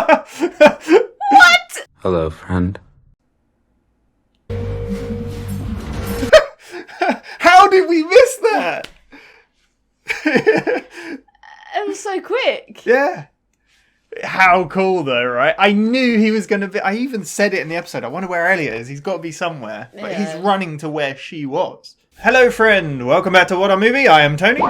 What? Hello, friend. How did we miss that? It was so quick. Yeah. How cool, though, right? I knew he was going to be... I even said it in the episode. I wonder where Elliot is. He's got to be somewhere. But he's running to where she was. Hello, friend. Welcome back to WhatAreMovie. I am Tony.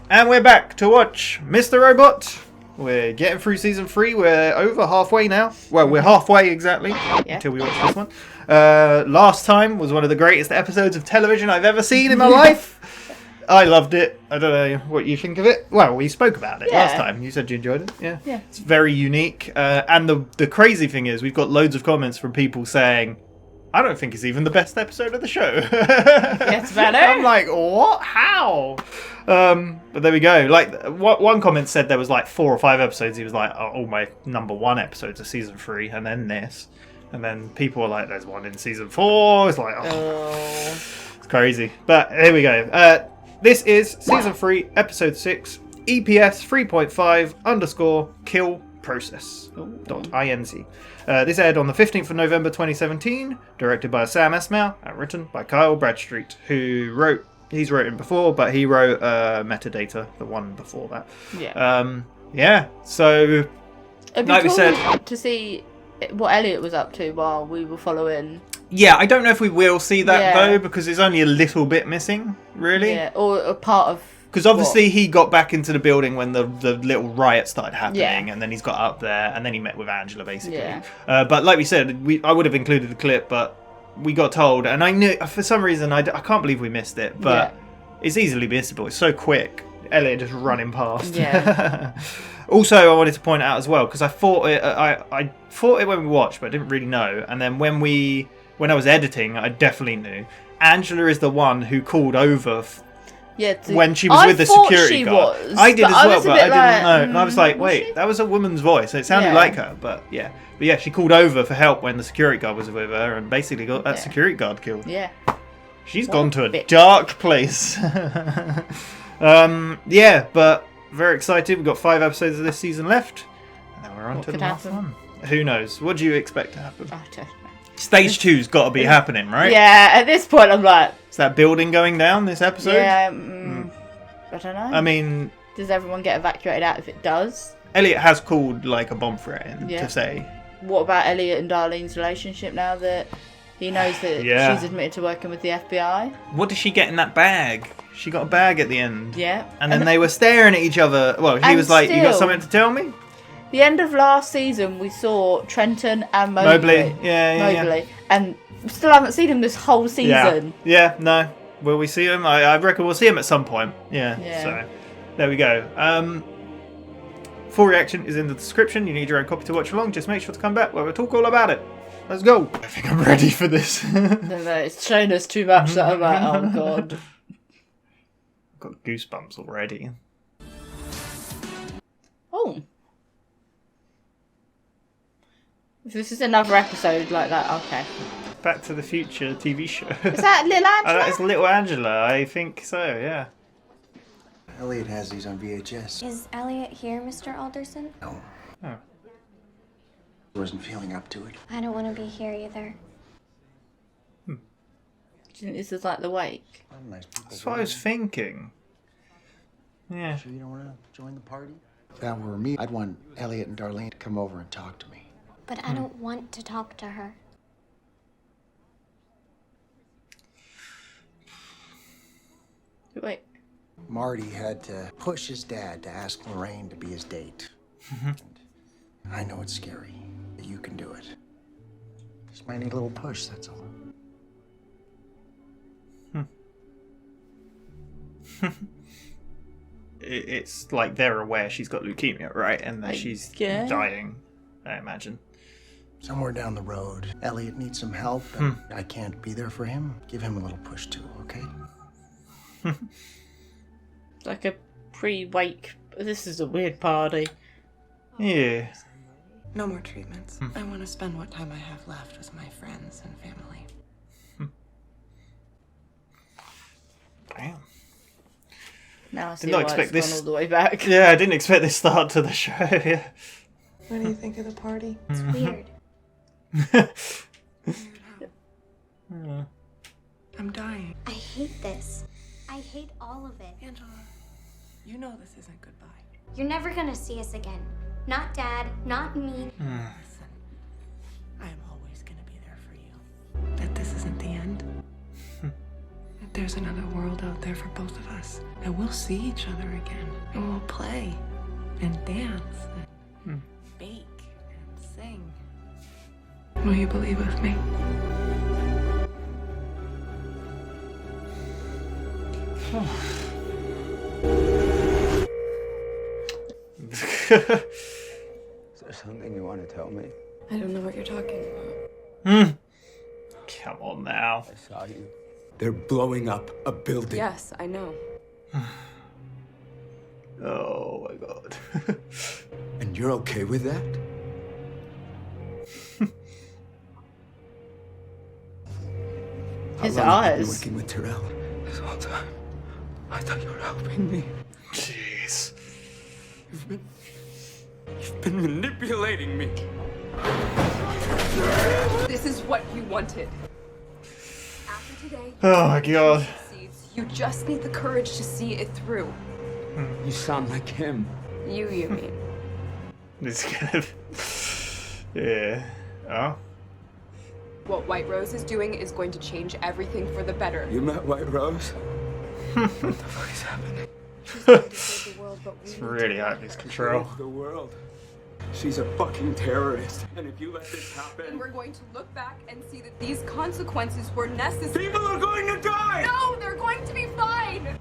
And we're back to watch Mr. Robot. We're getting through season 3. We're over halfway now. Well, we're halfway exactly until we watch this one. Last time was one of the greatest episodes of television I've ever seen in my life. I loved it. I don't know what you think of it. Well, we spoke about it last time. You said you enjoyed it. Yeah. It's very unique. And the crazy thing is we've got loads of comments from people saying, I don't think it's even the best episode of the show. Gets better. I'm like, what? How? But there we go. Like, one comment said there was like 4 or 5 episodes. He was like, oh, my number 1 episodes of season 3, and then this. And then people were like, there's one in season 4. It's like, it's crazy. But here we go. This is season 3, episode 6, EPS 3.5_kill process.inc. This aired on the 15th of November 2017, directed by Sam Esmail and written by Kyle Bradstreet, who wrote, he's written before, but he wrote Metadata, the one before that. So, like we said, to see what Elliot was up to while we were following. Yeah, I don't know if we will see that though, because there's only a little bit missing, really. Yeah, or a part of... Because obviously he got back into the building when the little riot started happening, and then he's got up there, and then he met with Angela, basically. Yeah. But like we said, I would have included the clip, but we got told, and I knew, for some reason, I can't believe we missed it, but it's easily missable. It's so quick. Elliot just running past. Yeah. Also, I wanted to point out as well, because I thought it when we watched, but I didn't really know, and then when I was editing, I definitely knew. Angela is the one who called over when she was with the security guard. I did as well, but I didn't know. And I was like, wait, that was a woman's voice. It sounded like her, but yeah. But yeah, she called over for help when the security guard was with her and basically got that security guard killed. Yeah. She's gone to a dark place. But very excited. We've got 5 episodes of this season left. And then we're on to the last one. Who knows? What do you expect to happen? I don't know. Stage 2's got to be happening, right? Yeah, at this point I'm like... Is that building going down this episode? Yeah, I don't know. I mean... Does everyone get evacuated out if it does? Elliot has called like a bomb threat in to say... What about Elliot and Darlene's relationship now that he knows that she's admitted to working with the FBI? What did she get in that bag? She got a bag at the end. Yeah. And then they were staring at each other. Well, he was like, you got something to tell me? The end of last season, we saw Trenton and Mobley. Yeah. And still haven't seen him this whole season. Yeah, no. Will we see him? I reckon we'll see him at some point. Yeah. So, there we go. Full reaction is in the description. You need your own copy to watch along. Just make sure to come back where we'll talk all about it. Let's go. I think I'm ready for this. No, it's shown us too much that I'm like, oh god. I've got goosebumps already. Oh. If this is another episode like that, okay. Back to the Future TV show. Is that little Angela? It's little Angela, I think so, yeah. Elliot has these on VHS. Is Elliot here, Mr. Alderson? No. Oh. Wasn't feeling up to it. I don't want to be here either. Do you think this is like the wake? Nice people. That's what I was thinking. Yeah. Sure you don't want to join the party? If that were me, I'd want Elliot and Darlene to come over and talk to me. But I don't want to talk to her. Wait. Marty had to push his dad to ask Lorraine to be his date. I know it's scary, but you can do it. Just might need a little push, that's all. It's like they're aware she's got leukemia, right? And that she's dying, I imagine. Somewhere down the road, Elliot needs some help, and I can't be there for him. Give him a little push too, okay? Like a pre-wake. This is a weird party. Yeah. No more treatments. I want to spend what time I have left with my friends and family. Damn. Now I see Did not why expect it's this gone all the way back. Yeah, I didn't expect this start to the show. Yeah. What do you think of the party? It's weird. I'm dying. I hate this. I hate all of it. Angela, you know this isn't goodbye. You're never gonna see us again. Not Dad, not me. Listen, I am always gonna be there for you. That this isn't the end. That there's another world out there for both of us. And we'll see each other again. And we'll play and dance and bake and sing. Will you believe with me? Is there something you want to tell me? I don't know what you're talking about. Come on now. I saw you. They're blowing up a building. Yes, I know. Oh my god. And you're okay with that? His How long have you been eyes. working with Tyrell? This whole time. I thought you were helping me. Jeez. You've been manipulating me. This is what you wanted. After today, Oh my god. you just need the courage to see it through. You sound like him. You mean. This kind of. Yeah. Oh. What White Rose is doing is going to change everything for the better. You met White Rose? What the fuck is happening? It's really out of his control. Save the world. She's a fucking terrorist. And if you let this happen, And we're going to look back and see that these consequences were necessary. people are going to die! No, they're going to be fine!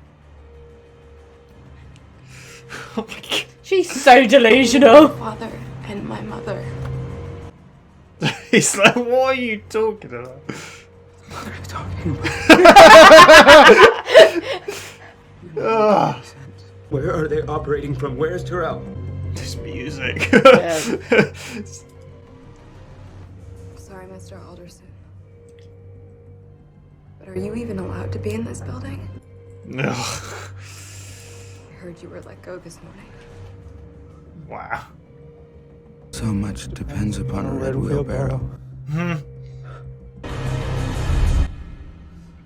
Oh my god. She's so delusional. Father and my mother. He's like, what are you talking about? What are you talking about? Ugh. Where are they operating from? Where's Tyrell? This music. Sorry, Mr. Alderson. But are you even allowed to be in this building? No. I heard you were let go this morning. Wow. So much depends upon a red wheelbarrow.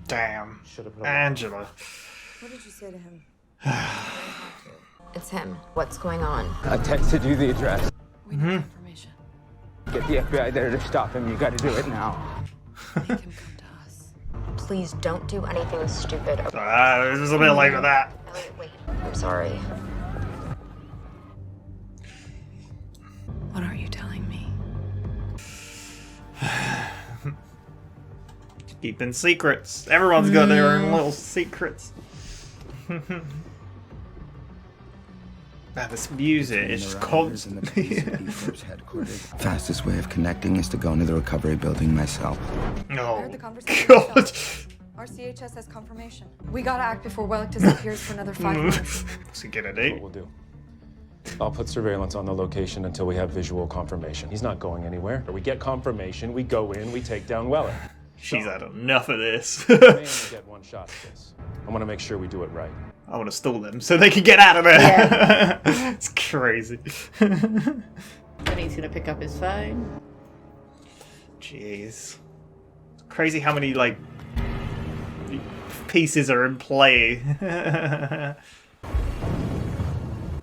Damn. Angela. What did you say to him? It's him. What's going on? I texted you the address. We need information. Get the FBI there to stop him. You gotta do it now. Make him come to us. Please don't do anything stupid. This was a bit late for that. Elliot, wait. I'm sorry. What are you telling me? Keeping secrets. Everyone's got their own little secrets. Man, this music is just constantly. Fastest way of connecting is to go into the recovery building myself. Oh, the conversation God. myself. Our CHS has confirmation. We gotta act before Wellick disappears for another 5 minutes. What's he gonna do? We'll do. I'll put surveillance on the location until we have visual confirmation. He's not going anywhere. We get confirmation, we go in, we take down Weller. She's had enough of this. We may only get one shot at this. I want to make sure we do it right. I want to stall them so they can get out of there. Yeah. It's crazy. Then he's gonna pick up his phone. Jeez. Crazy how many, like, pieces are in play.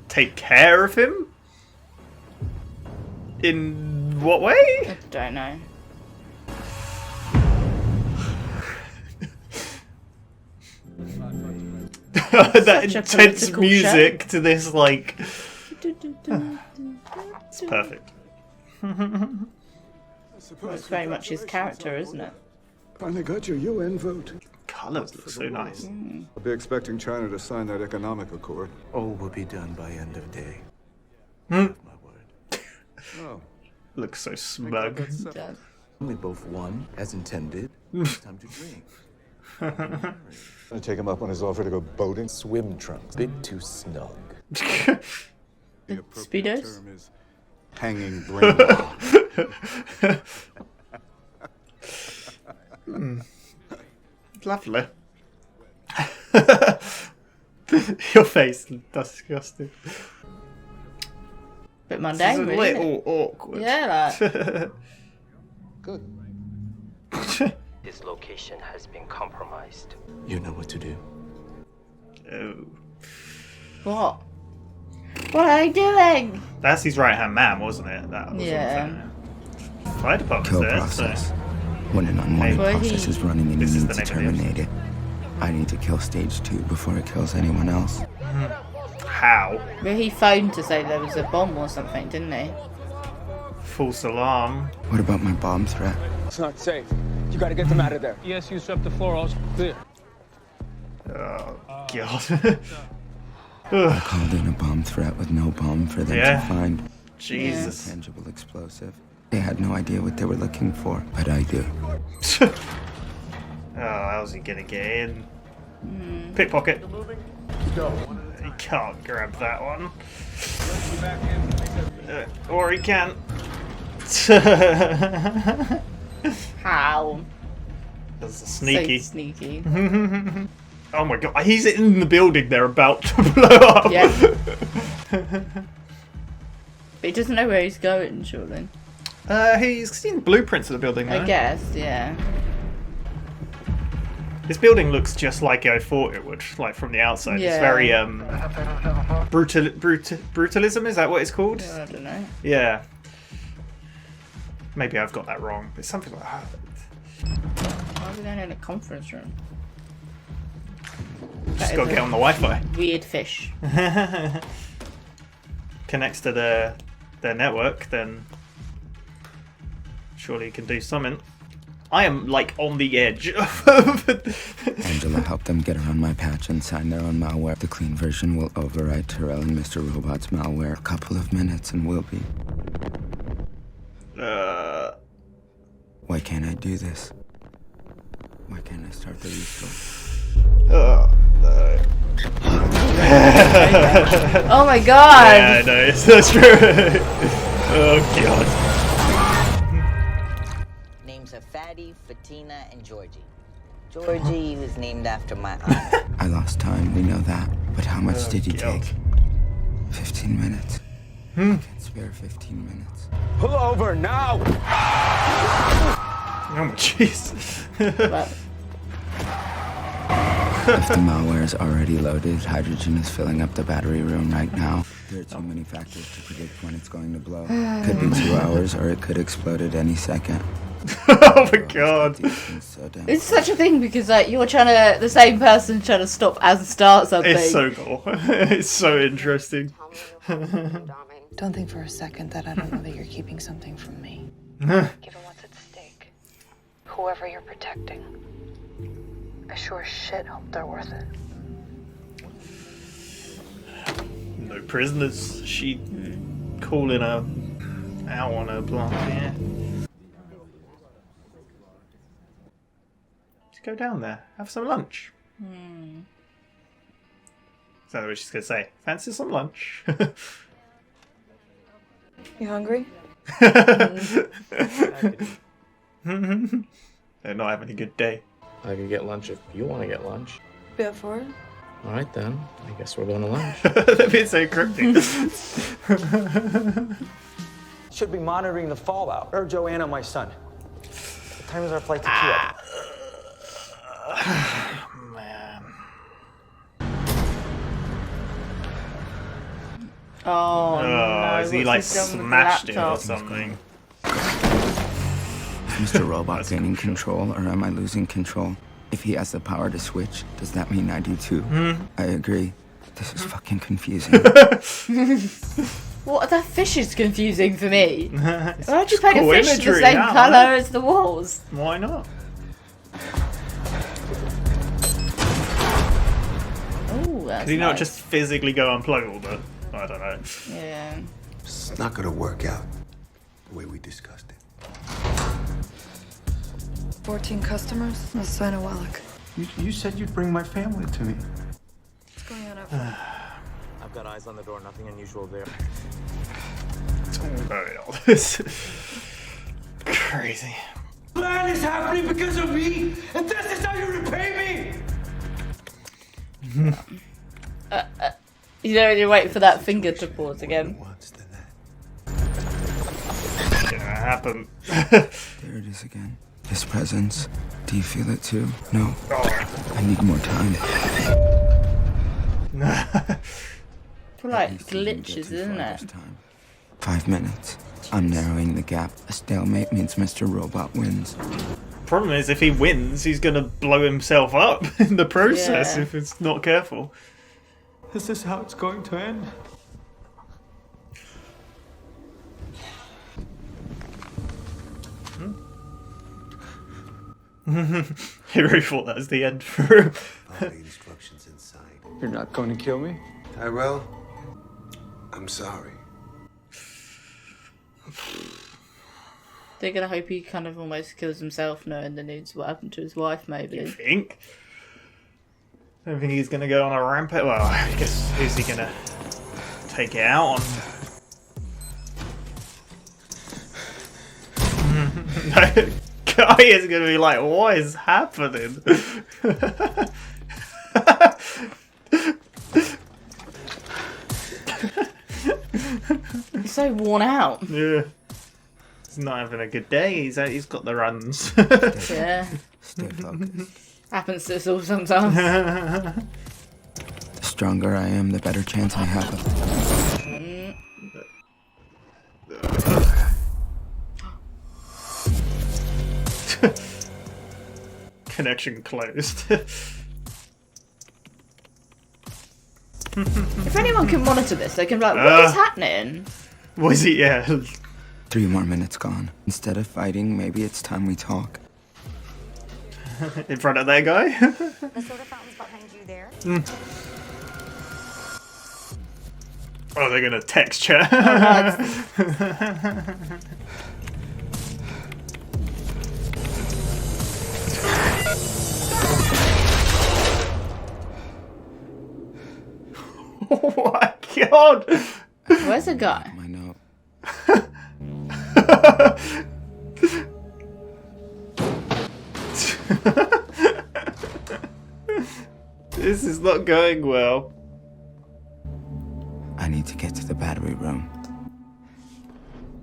Take care of him? In what way? I don't know. That Such a intense political music to this, like... It's perfect. It's very much his character, isn't it? Finally got your UN vote. Colours look so nice. I'll be expecting China to sign that economic accord. All will be done by end of day. Hmm. My word. Oh, Looks so smug. It does. We both won as intended. It's time to drink. gonna take him up on his offer to go boating. Swim trunks. Bit too snug. The appropriate Speedos? term is hanging brainwashed. Lovely. Your face is disgusting. Bit mundane, This is a really, isn't little awkward. Yeah, like. Good. His location has been compromised. You know what to do. Oh. What? What are they doing? That's his right-hand man, wasn't it? That was Fire department's Kill there, process. so... When an unwanted Maybe. process is running and This you is need the to name of the terminate it, I need to kill stage 2 before it kills anyone else. How? But he phoned to say there was a bomb or something, didn't he? False alarm. What about my bomb threat? It's not safe. You gotta get them out of there. Yes, you swept the floor. All's clear. Oh, God. I called in a bomb threat with no bomb for them to find. Jesus. A tangible explosive. They had no idea what they were looking for, but I do. Oh, how's he gonna get in? Pickpocket. He can't grab that one. Or he can. How? That's sneaky. So sneaky. Oh my god, he's in the building they're about to blow up. Yeah. But he doesn't know where he's going, surely. He's seen blueprints of the building, though. I guess, yeah. This building looks just like I thought it would, like from the outside. Yeah. It's very brutalism. Is that what it's called? I don't know. Yeah. Maybe I've got that wrong. It's something like that. Why are we going in a conference room? Just gotta get on the Wi-Fi. Weird fish. Connects to their network, then surely you can do something. I am like on the edge. Angela helped them get around my patch and sign their own malware. The clean version will override Terrell and Mr. Robot's malware. A couple of minutes and we'll be. Why can't I do this? Why can't I start the restore? No. Oh my god! Yeah, no, that's true. Oh god. Names are Fatty, Fatina, and Georgie. Georgie was named after my aunt. I lost time, we know that. But how much did you take? 15 minutes. I can't spare 15 minutes. Pull over now! Oh my jeez. If the malware is already loaded, hydrogen is filling up the battery room right now. There are too many factors to predict when it's going to blow. Could be 2 hours, or it could explode at any second. Oh my god. It's such a thing because like you're trying to, the same person trying to stop and start something. It's so cool. It's so interesting. Don't think for a second that I don't know that you're keeping something from me. Given what's at stake, whoever you're protecting, I sure as shit hope they're worth it. No prisoners. She calling her out on her blunt, yeah. Just go down there, have some lunch. Is that what she's gonna say? Fancy some lunch? You hungry? They're not having a good day. I could get lunch if you want to get lunch. Be up for it? All right, then. I guess we're going to lunch. That'd be so cryptic. Should be monitoring the fallout. Or Joanna, my son. What time is our flight to Kiev? Man. Oh, no. Is he like smashed it or something? Is Mr. Robot gaining control, or am I losing control? If he has the power to switch, does that mean I do too? I agree. This is fucking confusing. What? That fish is confusing for me. Why don't you paint cool a fish the imagery, same yeah, colour man. as the walls? Why not? Oh, that's Could he not nice. just physically go unplug all the... I don't know. Yeah. It's not gonna work out the way we discussed it. 14 customers? Let's sign a Wallach. You said you'd bring my family to me. What's going on out front? I've got eyes on the door. Nothing unusual there. It's all going on. This crazy. Plan is happening because of me, and this is how you repay me! You know, you wait for that finger to pause again. happen. There it is again. His presence. Do you feel it too? No. I need more time. Like glitches, isn't it? 5 minutes. I'm narrowing the gap. A stalemate means Mr. Robot wins. Problem is, if he wins, he's gonna blow himself up in the process if it's not careful. Is this how it's going to end? He really thought that was the end for him. Follow the instructions inside. You're not going to kill me? Tyrell, I'm sorry. They're gonna hope he kind of almost kills himself knowing the news what happened to his wife, maybe. You think? I don't think he's gonna go on a rampage. Well, I guess who's he gonna take it out on? Guy is gonna be like, what is happening? He's so worn out. Yeah. He's not having a good day. He's got the runs. Yeah. Stay focused. Happens to us all sometimes. The stronger I am, the better chance I have of... Connection closed. If anyone can monitor this, they can be like, what is happening? Was it? Yeah. 3 more minutes gone. Instead of fighting, maybe it's time we talk. In front of that guy? The soda fountain's behind you there. Oh, they're gonna text chat. Oh my god! Where's the guy? My note. This is not going well. I need to get to the battery room.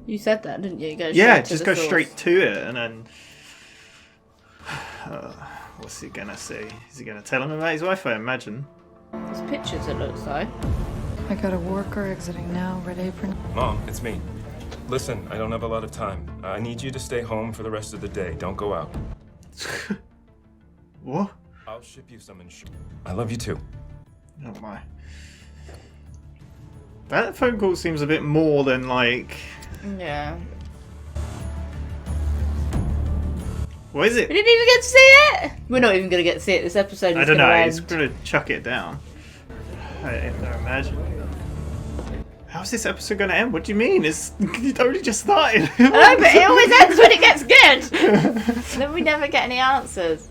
You said that, didn't you? Yeah, just go straight to it and then... what's he gonna say? Is he gonna tell him about his wife, I imagine? There's pictures, it looks like. I got a worker exiting now. Red apron. Mom, it's me. Listen, I don't have a lot of time. I need you to stay home for the rest of the day. Don't go out. What? I'll ship you some insurance. I love you too. Oh my. That phone call seems a bit more than like... Yeah. What is it? We didn't even get to see it! We're not even going to get to see it this episode. I don't know, he's going to chuck it down. I don't imagine. How's this episode going to end? What do you mean? It only just started. I know, but it always ends when it gets good! Then we never get any answers.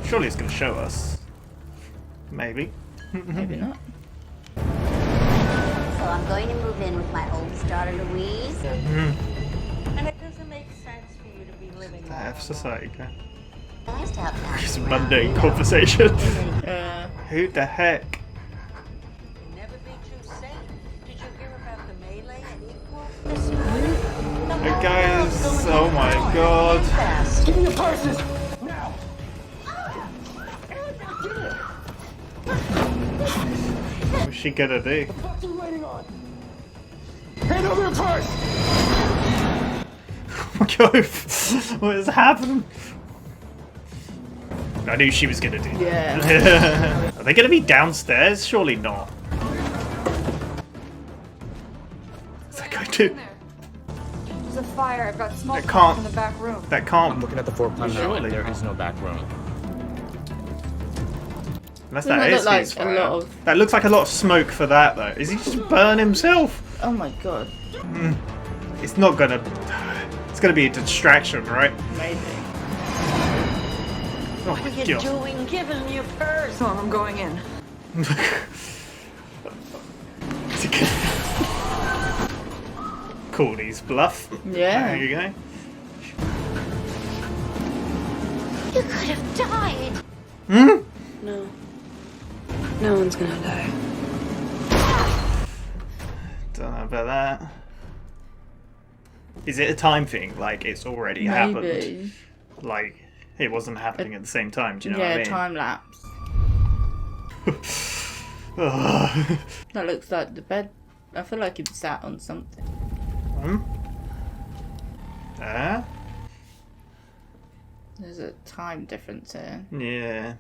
Surely it's going to show us. Maybe. Maybe not. So I'm going to move in with my oldest daughter, Louise. And it doesn't make sense for you to be living I have society. Nice to have that. It's a mundane conversation. Who the heck? never be too safe. Did you hear about the melee at Equal? Hey guys, oh my god. Give me your purses! Now! What's she gonna do? What's you waiting on? Hand over your purse! Oh my god, what is happening? I knew she was gonna do that. Yeah. Are they gonna be downstairs? Surely not. Is that going to... There's a fire. I've got smoke That can't- in the back room. That can't... I'm looking at the floor plan now, Surely. and there is no back room. Unless Doesn't that it is look his like a fire. lot of- That looks like a lot of smoke for that though. Is he just burn himself? Oh my god. It's not gonna... It's gonna be a distraction, right? Maybe. Oh What my are you god. doing giving me your purse? So I'm going in. Is he gonna... Call these bluff. Yeah. There you go. You could have died. No. No one's gonna die. Don't know about that. Is it a time thing? Like, it's already happened? Like, it wasn't happening at the same time, do you know what I mean? Yeah, time lapse. That looks like the bed. I feel like it sat on something. There's a time difference here. Yeah.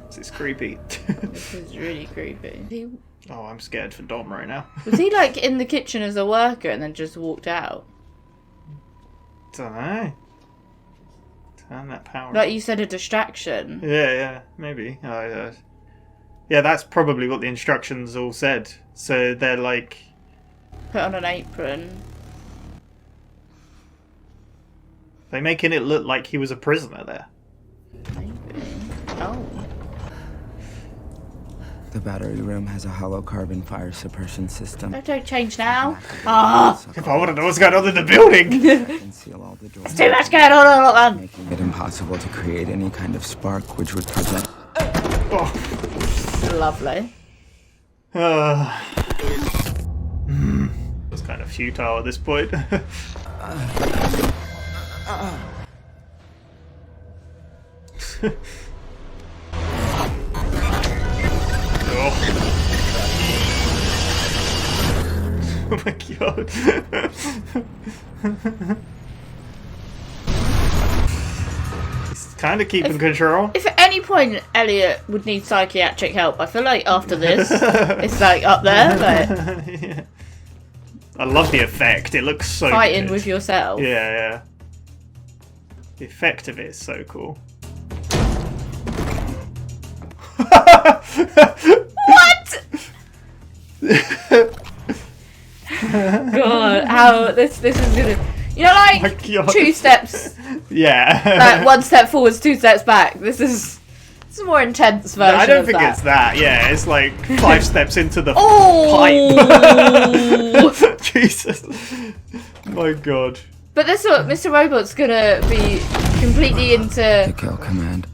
This is creepy. This is really creepy. Oh, I'm scared for Dom right now. Was he like in the kitchen as a worker and then just walked out? Don't know. Turn that power. Like you said, a distraction. Yeah, maybe. Yeah, that's probably what the instructions all said. So they're like... Put on an apron. They're making it look like he was a prisoner there. Maybe. Oh. The battery room has a hollow carbon fire suppression system. Don't change now. Ah! If I want to know what's going on in the building! There's too much going on all at once. Making it impossible to create any kind of spark which would prevent... Lovely. It's kind of futile at this point. Oh my god. He's kind of keeping control. If at any point Elliot would need psychiatric help, I feel like after this, it's like up there. Like, Yeah. I love the effect. It looks so fighting good. with yourself. Yeah. The effect of it is so cool. What? God, how this is gonna, you know, like 2 steps. Yeah. Like 1 step forwards, 2 steps back. This is a more intense version. I don't of think that. it's that. Yeah, it's like 5 steps into the pipe. Jesus. My God. But that's what Mr. Robot's gonna be completely into. The kill command.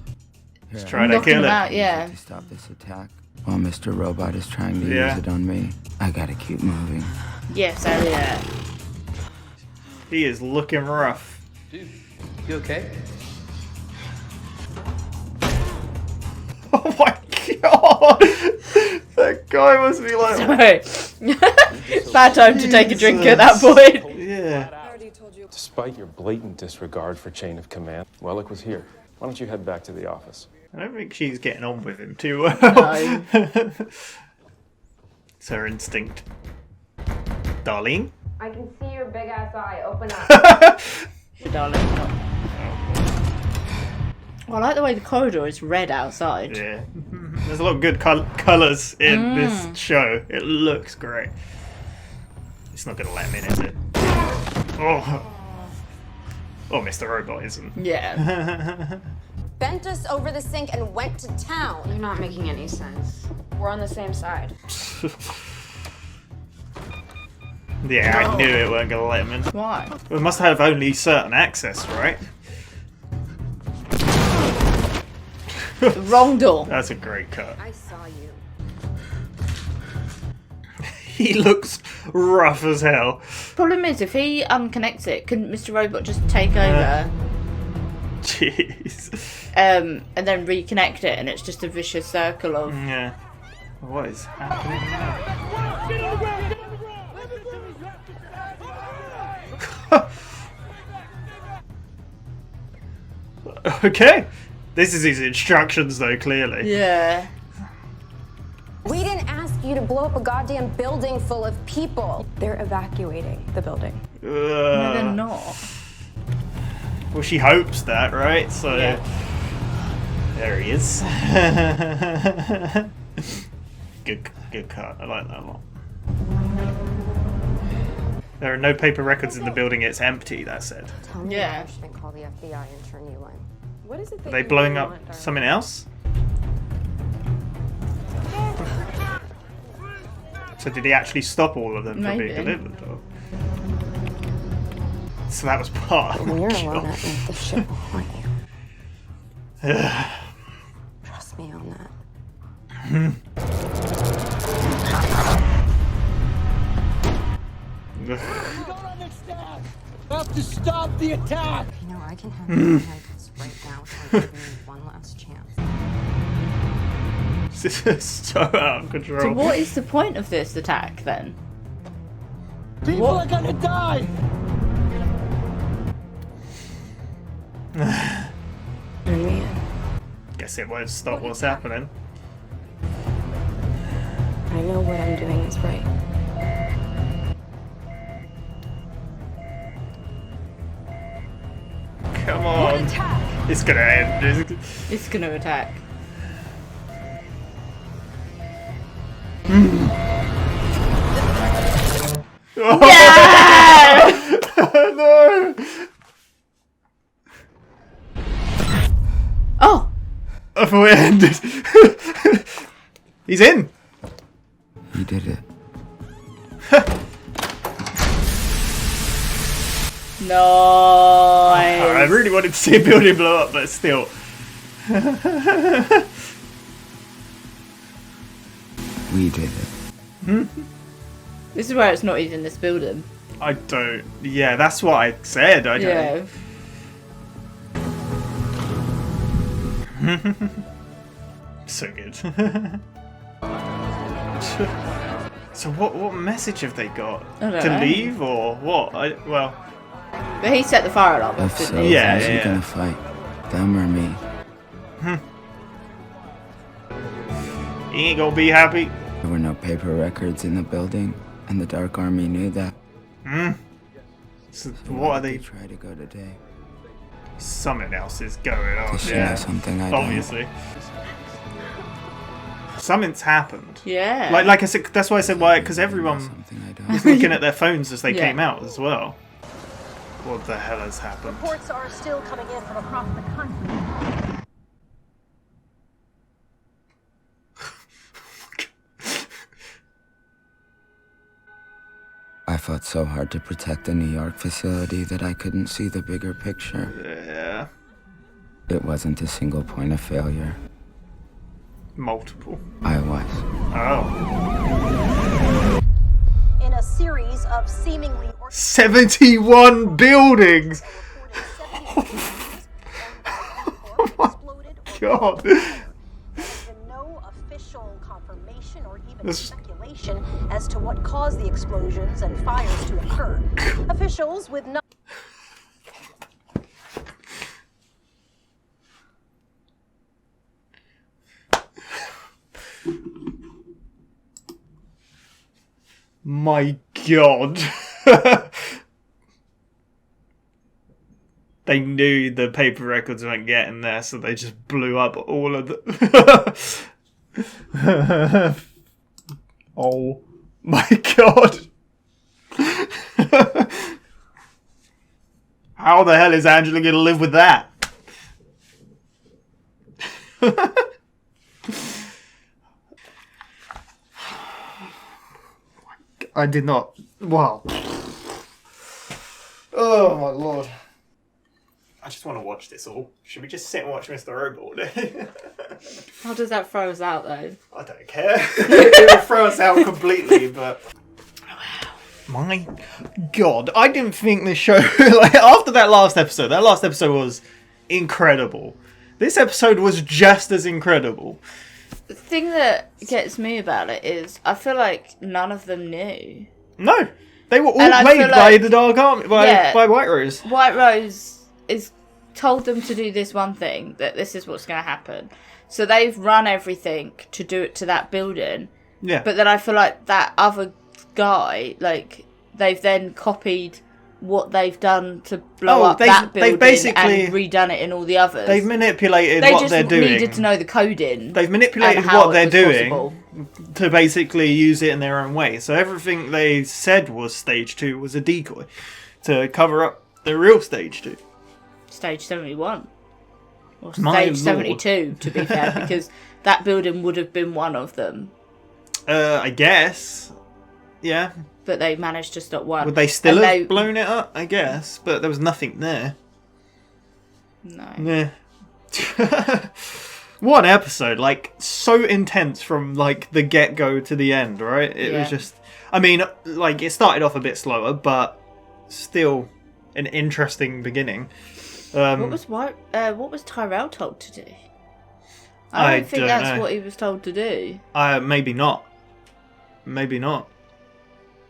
Just trying to knocking kill him it. out, yeah. To stop this attack. While Mr. Robot is trying to Yeah. use it on me, I gotta keep moving. Yes, Elliot. He is looking rough. Dude, you okay? Oh my God! That guy must be like... Sorry. Bad time to take a drink at that point. Yeah. Despite your blatant disregard for chain of command, Wellick was here. Why don't you head back to the office? I don't think she's getting on with him too well. No. It's her instinct. Darling? I can see your big ass eye. Open up. Darling. Well, I like the way the corridor is red outside. Yeah. There's a lot of good colours in this show. It looks great. It's not going to let him in, is it? Oh, Mr. Robot isn't. Yeah. Bent us over the sink and went to town. You're not making any sense. We're on the same side. Yeah, I knew it weren't going to let him in. Why? We must have only certain access, right? The wrong door. That's a great cut. I saw you. He looks rough as hell. Problem is, if he unconnects it, couldn't Mr. Robot just take over? Jeez. And then reconnect it, and it's just a vicious circle of. Yeah. What is happening now? Okay. This is his instructions, though, clearly. Yeah. We didn't ask you to blow up a goddamn building full of people. They're evacuating the building. No, they're not. Well, she hopes that, right? So, yeah. There he is. Good cut. I like that a lot. There are no paper records in the building. It's empty. That said. Tell me Yeah. I shouldn't call the FBI and turn you in. What is it Are that they you blowing really up want, darling? something else? So did he actually stop all of them from Maybe. being delivered? Or? So that was part of the You're kill. alone at night, this shit will haunt you. Trust me on that. the attack! You know, I can have you handcuffs right now if I give you one last chance. This is so out of control. So what is the point of this attack then? People are gonna die! Guess it won't stop what's happening. I know what I'm doing is right. Come on. It's gonna end. It's gonna attack. Yeah! No! Oh! I thought it ended. He's in. You did it. No. I really wanted to see a building blow up, but still. We did it. This is where it's not even this building. I don't. Yeah, that's what I said. I don't. Yeah. So good. So what message have they got? I don't to know. leave or what? Well. But he set the fire alarm off, If didn't so, he? Yeah, who's yeah. gonna fight? Them or me? He ain't gonna be happy. There were no paper records in the building, and the Dark Army knew that. So what are they? Try to go today. Something else is going on. Does she know something I don't? Obviously. Something's happened. Yeah. Like I said, that's why I said why, because everyone was looking at their phones as they Yeah. came out as well. What the hell has happened? Reports are still coming in from across the country. I fought so hard to protect the New York facility that I couldn't see the bigger picture. Yeah. It wasn't a single point of failure. Multiple. I was. Oh. In a series of seemingly 71 buildings! Oh my god. no official confirmation or even This- speculation as to what caused the explosions and fires to occur. Officials with no My god. They knew the paper records weren't getting there, so they just blew up all of the... Oh my god. How the hell is Angela gonna live with that? I did not. Wow. Oh my lord. I just want to watch this all. Should we just sit and watch Mr. Robot all day? How does that throw us out though? I don't care. It will throw us out completely, but... My god. I didn't think this show... like after that last episode was incredible. This episode was just as incredible. The thing that gets me about it is I feel like none of them knew. No. They were all And I played feel by like- the Dark Army, by White Rose. White Rose is told them to do this one thing, that this is what's going to happen. So they've run everything to do it to that building. Yeah. But then I feel like that other guy, like, they've then copied what they've done to blow up that building basically and redone it in all the others. They've manipulated They what just they're doing. needed to know the coding. They've manipulated and how what they're it was doing possible. to basically use it in their own way. So everything they said was stage 2 was a decoy to cover up the real stage 2. Stage 71. Or My stage lord. 72, to be fair, because that building would have been one of them. I guess. Yeah. But they managed to stop one. Would they still And have blown it up? I guess. But there was nothing there. No. Yeah. What an episode. Like, so intense from, like, the get-go to the end, right? It Yeah. was just... I mean, like, it started off a bit slower, but still an interesting beginning. What was Tyrell told to do? I don't think that's know. what he was told to do. Maybe not. Maybe not.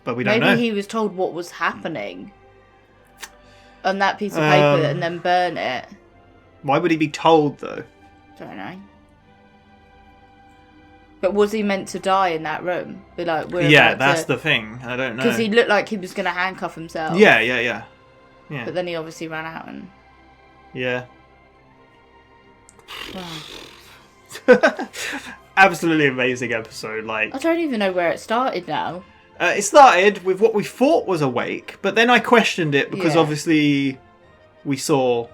But we don't know. Maybe he was told what was happening on that piece of paper and then burn it. Why would he be told, though? Don't know. But was he meant to die in that room? Be like, that's the thing. I don't know. Because he looked like he was going to handcuff himself. Yeah. But then he obviously ran out and... Yeah. Wow. Absolutely amazing episode. Like, I don't even know where it started now. It started with what we thought was awake, but then I questioned it because obviously we saw...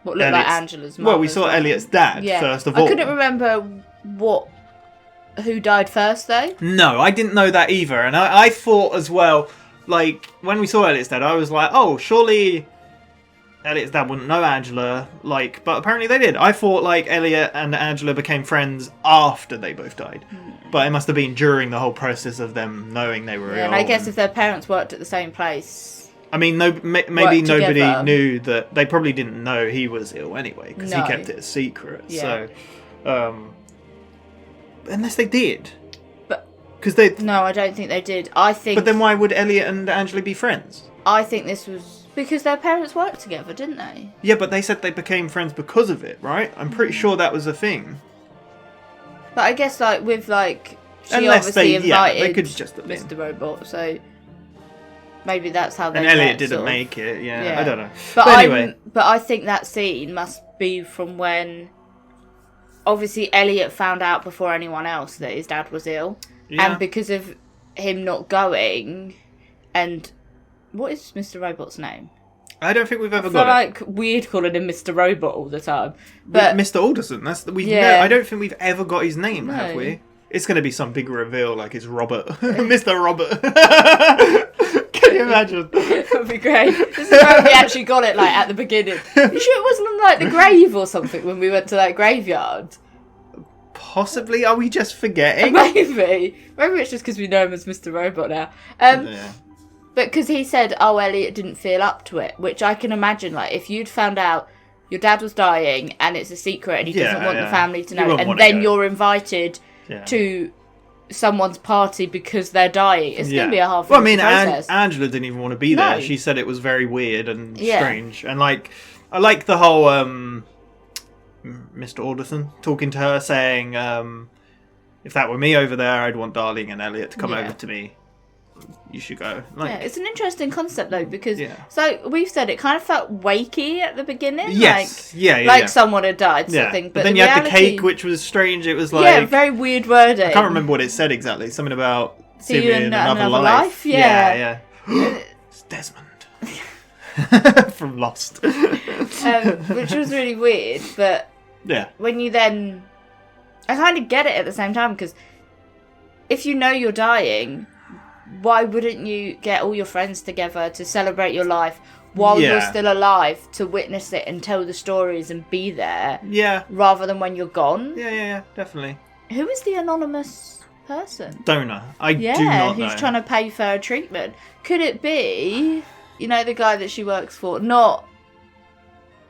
What looked like Angela's mum. Well, we saw Elliot's dad, first of all. I couldn't remember who died first, though. No, I didn't know that either. And I thought as well, like, when we saw Elliot's dad, I was like, oh, surely Elliot's dad wouldn't know Angela. Like, but apparently they did. I thought, like, Elliot and Angela became friends after they both died. But it must have been during the whole process of them knowing they were ill. And I guess if their parents worked at the same place... I mean, maybe nobody knew that. They probably didn't know he was ill anyway, because he kept it a secret. Yeah. So, unless they did. Because they... No, I don't think they did. I think... But then why would Elliot and Angela be friends? I think this was... Because their parents worked together, didn't they? Yeah, but they said they became friends because of it, right? I'm pretty sure that was a thing. But I guess, like, with, like... She Unless obviously invited they could just have been. Mr. Robot, so... Maybe that's how they And met, Elliot didn't sort of. make it, yeah. I don't know. But anyway... But I think that scene must be from when... Obviously, Elliot found out before anyone else that his dad was ill. Yeah. And because of him not going... And... What is Mr. Robot's name? I don't think we've ever I got feel like weird calling him Mr. Robot all the time. But Mr. Alderson, I don't think we've ever got his name, have we? It's going to be some big reveal, like it's Robert. Mr. Robert. Can you imagine? That'd be great. This is where we actually got it, like, at the beginning. You sure it wasn't on, like, the grave or something when we went to that graveyard? Possibly. Are we just forgetting? Maybe it's just because we know him as Mr. Robot now. But because he said, oh, Elliot didn't feel up to it, which I can imagine, like, if you'd found out your dad was dying and it's a secret and he doesn't want the family to know, and then you're invited to someone's party because they're dying, it's going to be a hard process. Angela didn't even want to be there. She said it was very weird and strange. And, like, I like the whole Mr. Alderson talking to her, saying, if that were me over there, I'd want Darling and Elliot to come over to me. You should go. Like, it's an interesting concept though, because so we've said it kind of felt wakey at the beginning. Yes, like someone had died, sort of thing. But then you had the cake, which was strange. It was like very weird wording. I can't remember what it said exactly. Something about see you in another life. Yeah. It's Desmond from Lost, which was really weird. But when you then, I kind of get it at the same time, because if you know you're dying, why wouldn't you get all your friends together to celebrate your life while you're still alive, to witness it and tell the stories and be there? Yeah. Rather than when you're gone? Yeah, definitely. Who is the anonymous person? Donor. I do not know. Who's trying to pay for her treatment. Could it be, the guy that she works for? Not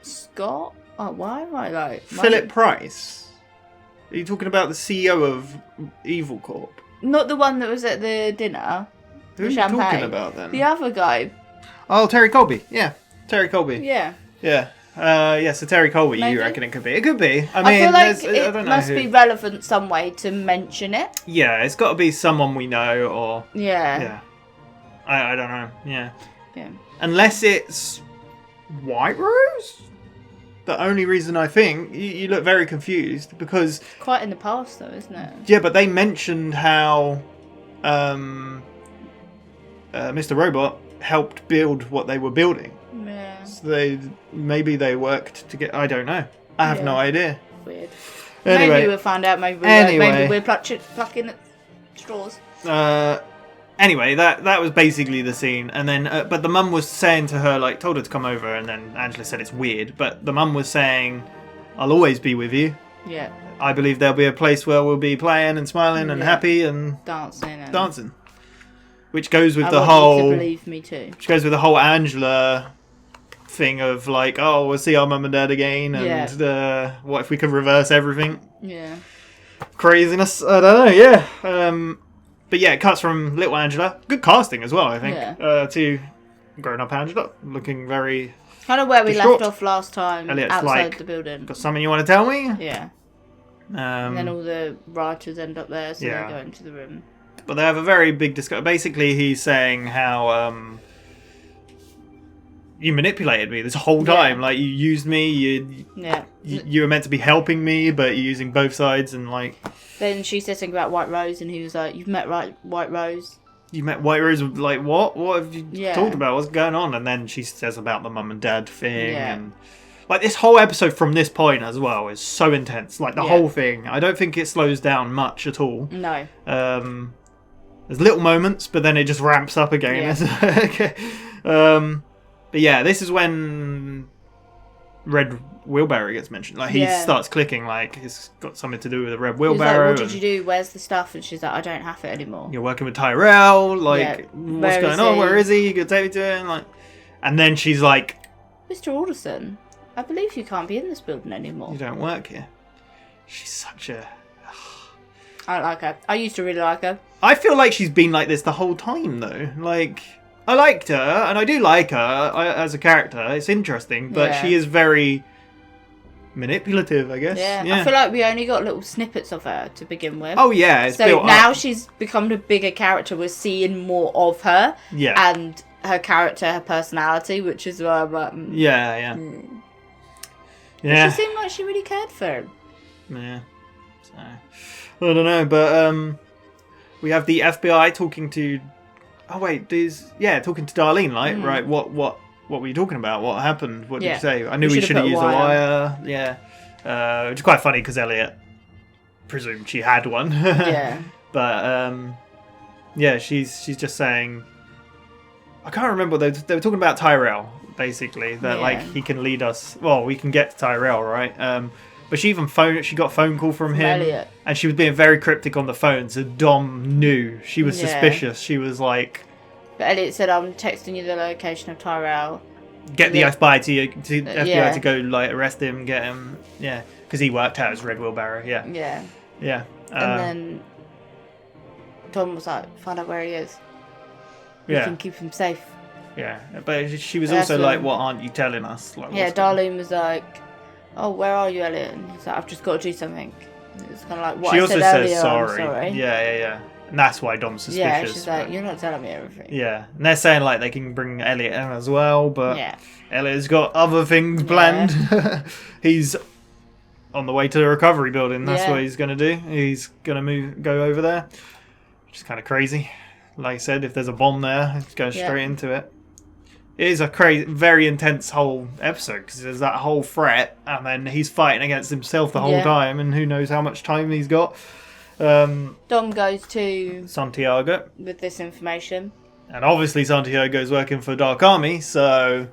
Scott? Oh, why am I like... Philip Price? Are you talking about the CEO of Evil Corp? Not the one that was at the dinner. Who are you talking about then? The other guy. Oh, Terry Colby. Yeah, Terry Colby. Yeah. So Terry Colby, Maybe. You reckon it could be? It could be. I feel like I don't know must be relevant some way to mention it. Yeah, it's got to be someone we know, or... Yeah. I don't know. Yeah. Yeah. Unless it's White Rose? The only reason I think you look very confused, because quite in the past though, isn't it? Yeah, but they mentioned how Mr. Robot helped build what they were building. Yeah. So maybe they worked together. I don't know. I have no idea. Weird. Anyway, maybe we'll find out. Maybe we're plucking at straws. Anyway, that was basically the scene, and then but the mum was saying to her, like, told her to come over, and then Angela said it's weird, but the mum was saying, "I'll always be with you. Yeah. I believe there'll be a place where we'll be playing and smiling and happy and dancing." Which goes with I the want whole. you to believe me too. Which goes with the whole Angela thing of like, oh, we'll see our mum and dad again, and what if we could reverse everything? Yeah. Craziness. I don't know. Yeah. But yeah, it cuts from little Angela. Good casting as well, I think. To grown-up Angela, looking very kind of where we distraught. left off last time, Elliot's outside like, the building. Got something you want to tell me? Yeah. And then all the writers end up there, so they go into the room. But they have a very big discussion. Basically, he's saying how you manipulated me this whole time. Like, you used me. You were meant to be helping me, but you're using both sides. And like, then she said something about White Rose, and he was like, "You've met White Rose." You met White Rose. Like, what? What have you talked about? What's going on? And then she says about the mum and dad thing, and like this whole episode from this point as well is so intense. Like the whole thing. I don't think it slows down much at all. No. There's little moments, but then it just ramps up again. But yeah, this is when red wheelbarrow gets mentioned. Like he starts clicking, like it's got something to do with a red wheelbarrow. He's like, what did you do? Where's the stuff? And she's like, I don't have it anymore. You're working with Tyrell. Like, what's going on? Where is he? You could take me to him. Like, and then she's like, Mr. Alderson, I believe you can't be in this building anymore. You don't work here. She's such a... I don't like her. I used to really like her. I feel like she's been like this the whole time, though. Like, I liked her, and I do like her as a character. It's interesting, but she is very manipulative, I guess. Yeah. I feel like we only got little snippets of her to begin with. Oh, yeah. It's so built now up. she's become a bigger character. We're seeing more of her. Yeah. And her character, her personality, which is why I'm like... Yeah. She seemed like she really cared for him. Yeah. So, I don't know, but we have the FBI talking to... Oh, wait, talking to Darlene, like, right, what were you talking about? What happened? What did you say? I knew we should have used a wire. Yeah. Which is quite funny, because Elliot presumed she had one. Yeah. But, she's just saying... I can't remember, they were talking about Tyrell, basically, that, like, he can lead us... Well, we can get to Tyrell, right? But she got a phone call from him, Elliot. And she was being very cryptic on the phone, so Dom knew. She was suspicious. She was like... But Elliot said, I'm texting you the location of Tyrell. Get the FBI to go, like, arrest him, get him... Yeah, because he worked out as Red Wheelbarrow, yeah. And then Dom was like, find out where he is. We can keep him safe. Yeah, but she was also like, what aren't you telling us? Like, Darlene was like... Oh, where are you, Elliot? And he's like, I've just got to do something. It's kind of like what she I also said says earlier, sorry. I'm sorry. Yeah. And that's why Dom's suspicious. Yeah, she's like, you're not telling me everything. Yeah, and they're saying like they can bring Elliot in as well, but Elliot's got other things planned. He's on the way to the recovery building. That's what he's going to do. He's going to go over there, which is kind of crazy. Like I said, if there's a bomb there, it's going straight into it. It is a crazy, very intense whole episode because there's that whole threat, and then he's fighting against himself the whole time, and who knows how much time he's got. Dom goes to Santiago with this information, and obviously Santiago's working for Dark Army, so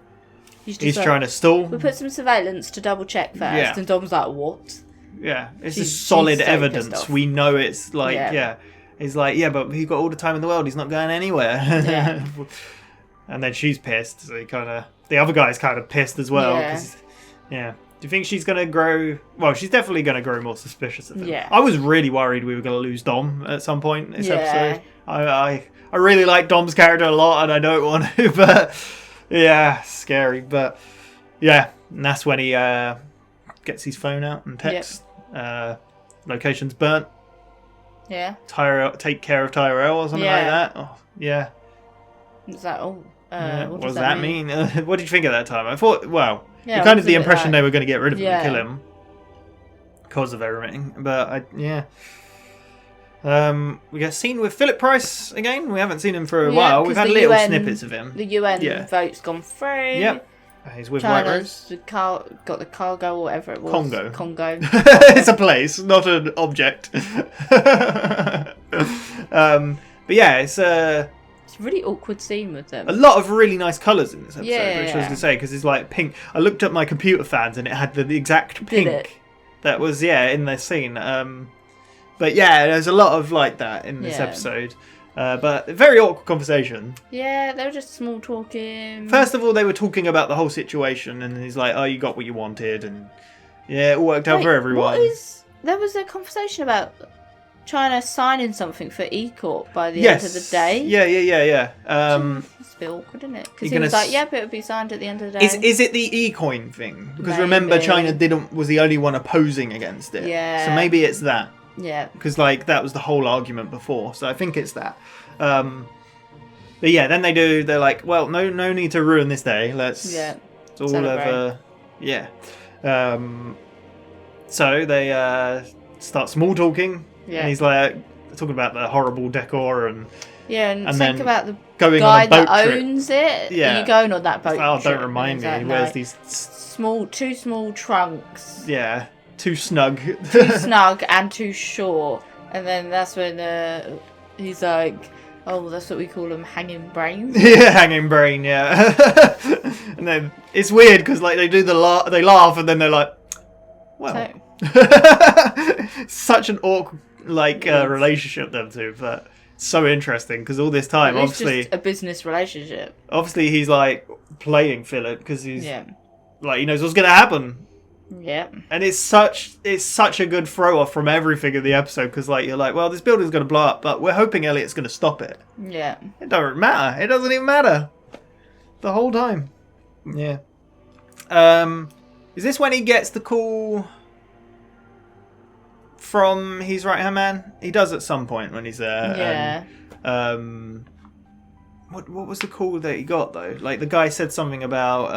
he's trying to stall. We put some surveillance to double check first, and Dom's like, "What?" Yeah, it's just solid evidence. We know it's like, he's like, but he's got all the time in the world. He's not going anywhere. Yeah. And then she's pissed, so the other guy's kind of pissed as well. Do you think she's going to grow... Well, she's definitely going to grow more suspicious of him. Yeah. I was really worried we were going to lose Dom at some point in this episode. I really like Dom's character a lot, and I don't want to, but... Yeah, scary, but... Yeah, and that's when he gets his phone out and texts. Location's burnt. Yeah. Tyrell, take care of Tyrell or something like that. Oh, yeah. It's like, what does that mean? What did you think at that time? I thought, kind of the impression they were going to get rid of him and kill him because of everything. But we get seen with Philip Price again. We haven't seen him for a while. We've had little snippets of him. The UN vote's gone through. Yep. He's with White Rose. Got the cargo or whatever it was. Congo. It's a place, not an object. But yeah, it's a really awkward scene with them. A lot of really nice colours in this episode, which I was going to say, because it's like pink. I looked up my computer fans and it had the exact pink that was, in the scene. But yeah, there's a lot of like that in this episode. But a very awkward conversation. Yeah, they were just small talking. First of all, they were talking about the whole situation, and he's like, "Oh, you got what you wanted," and yeah, it all worked out for everyone. There was a conversation about China signing something for E-Corp by the end of the day. Yeah. It's a bit awkward, isn't it? Because he was like, "Yep, it would be signed at the end of the day." Is it the e-coin thing? Because remember, China was the only one opposing against it. Yeah. So maybe it's that. Yeah. Because like that was the whole argument before. So I think it's that. But yeah, then they're like, well, no need to ruin this day. Let's all have so they start small talking. Yeah. And he's like talking about the horrible decor and think then about the going guy on a boat that trip. owns it. Yeah. Are you going on that boat Oh, trip? don't remind me. Like, He wears no. these two small trunks. Yeah, too snug. Too snug and too short. And then that's when he's like, oh, that's what we call them, hanging brains. Yeah, hanging brain, yeah. And then it's weird because like they do they laugh and then they're like, well. Such an awkward relationship them two, but so interesting because all this time, obviously, just a business relationship. Obviously, he's like playing Philip because he's like he knows what's gonna happen. Yeah, and it's such a good throw off from everything in the episode because like you're like, well, this building's gonna blow up, but we're hoping Elliot's gonna stop it. Yeah, it doesn't matter. It doesn't even matter the whole time. Yeah. Is this when he gets the call from his right hand man? He does at some point when he's there. Yeah. And, what was the call that he got though? Like the guy said something about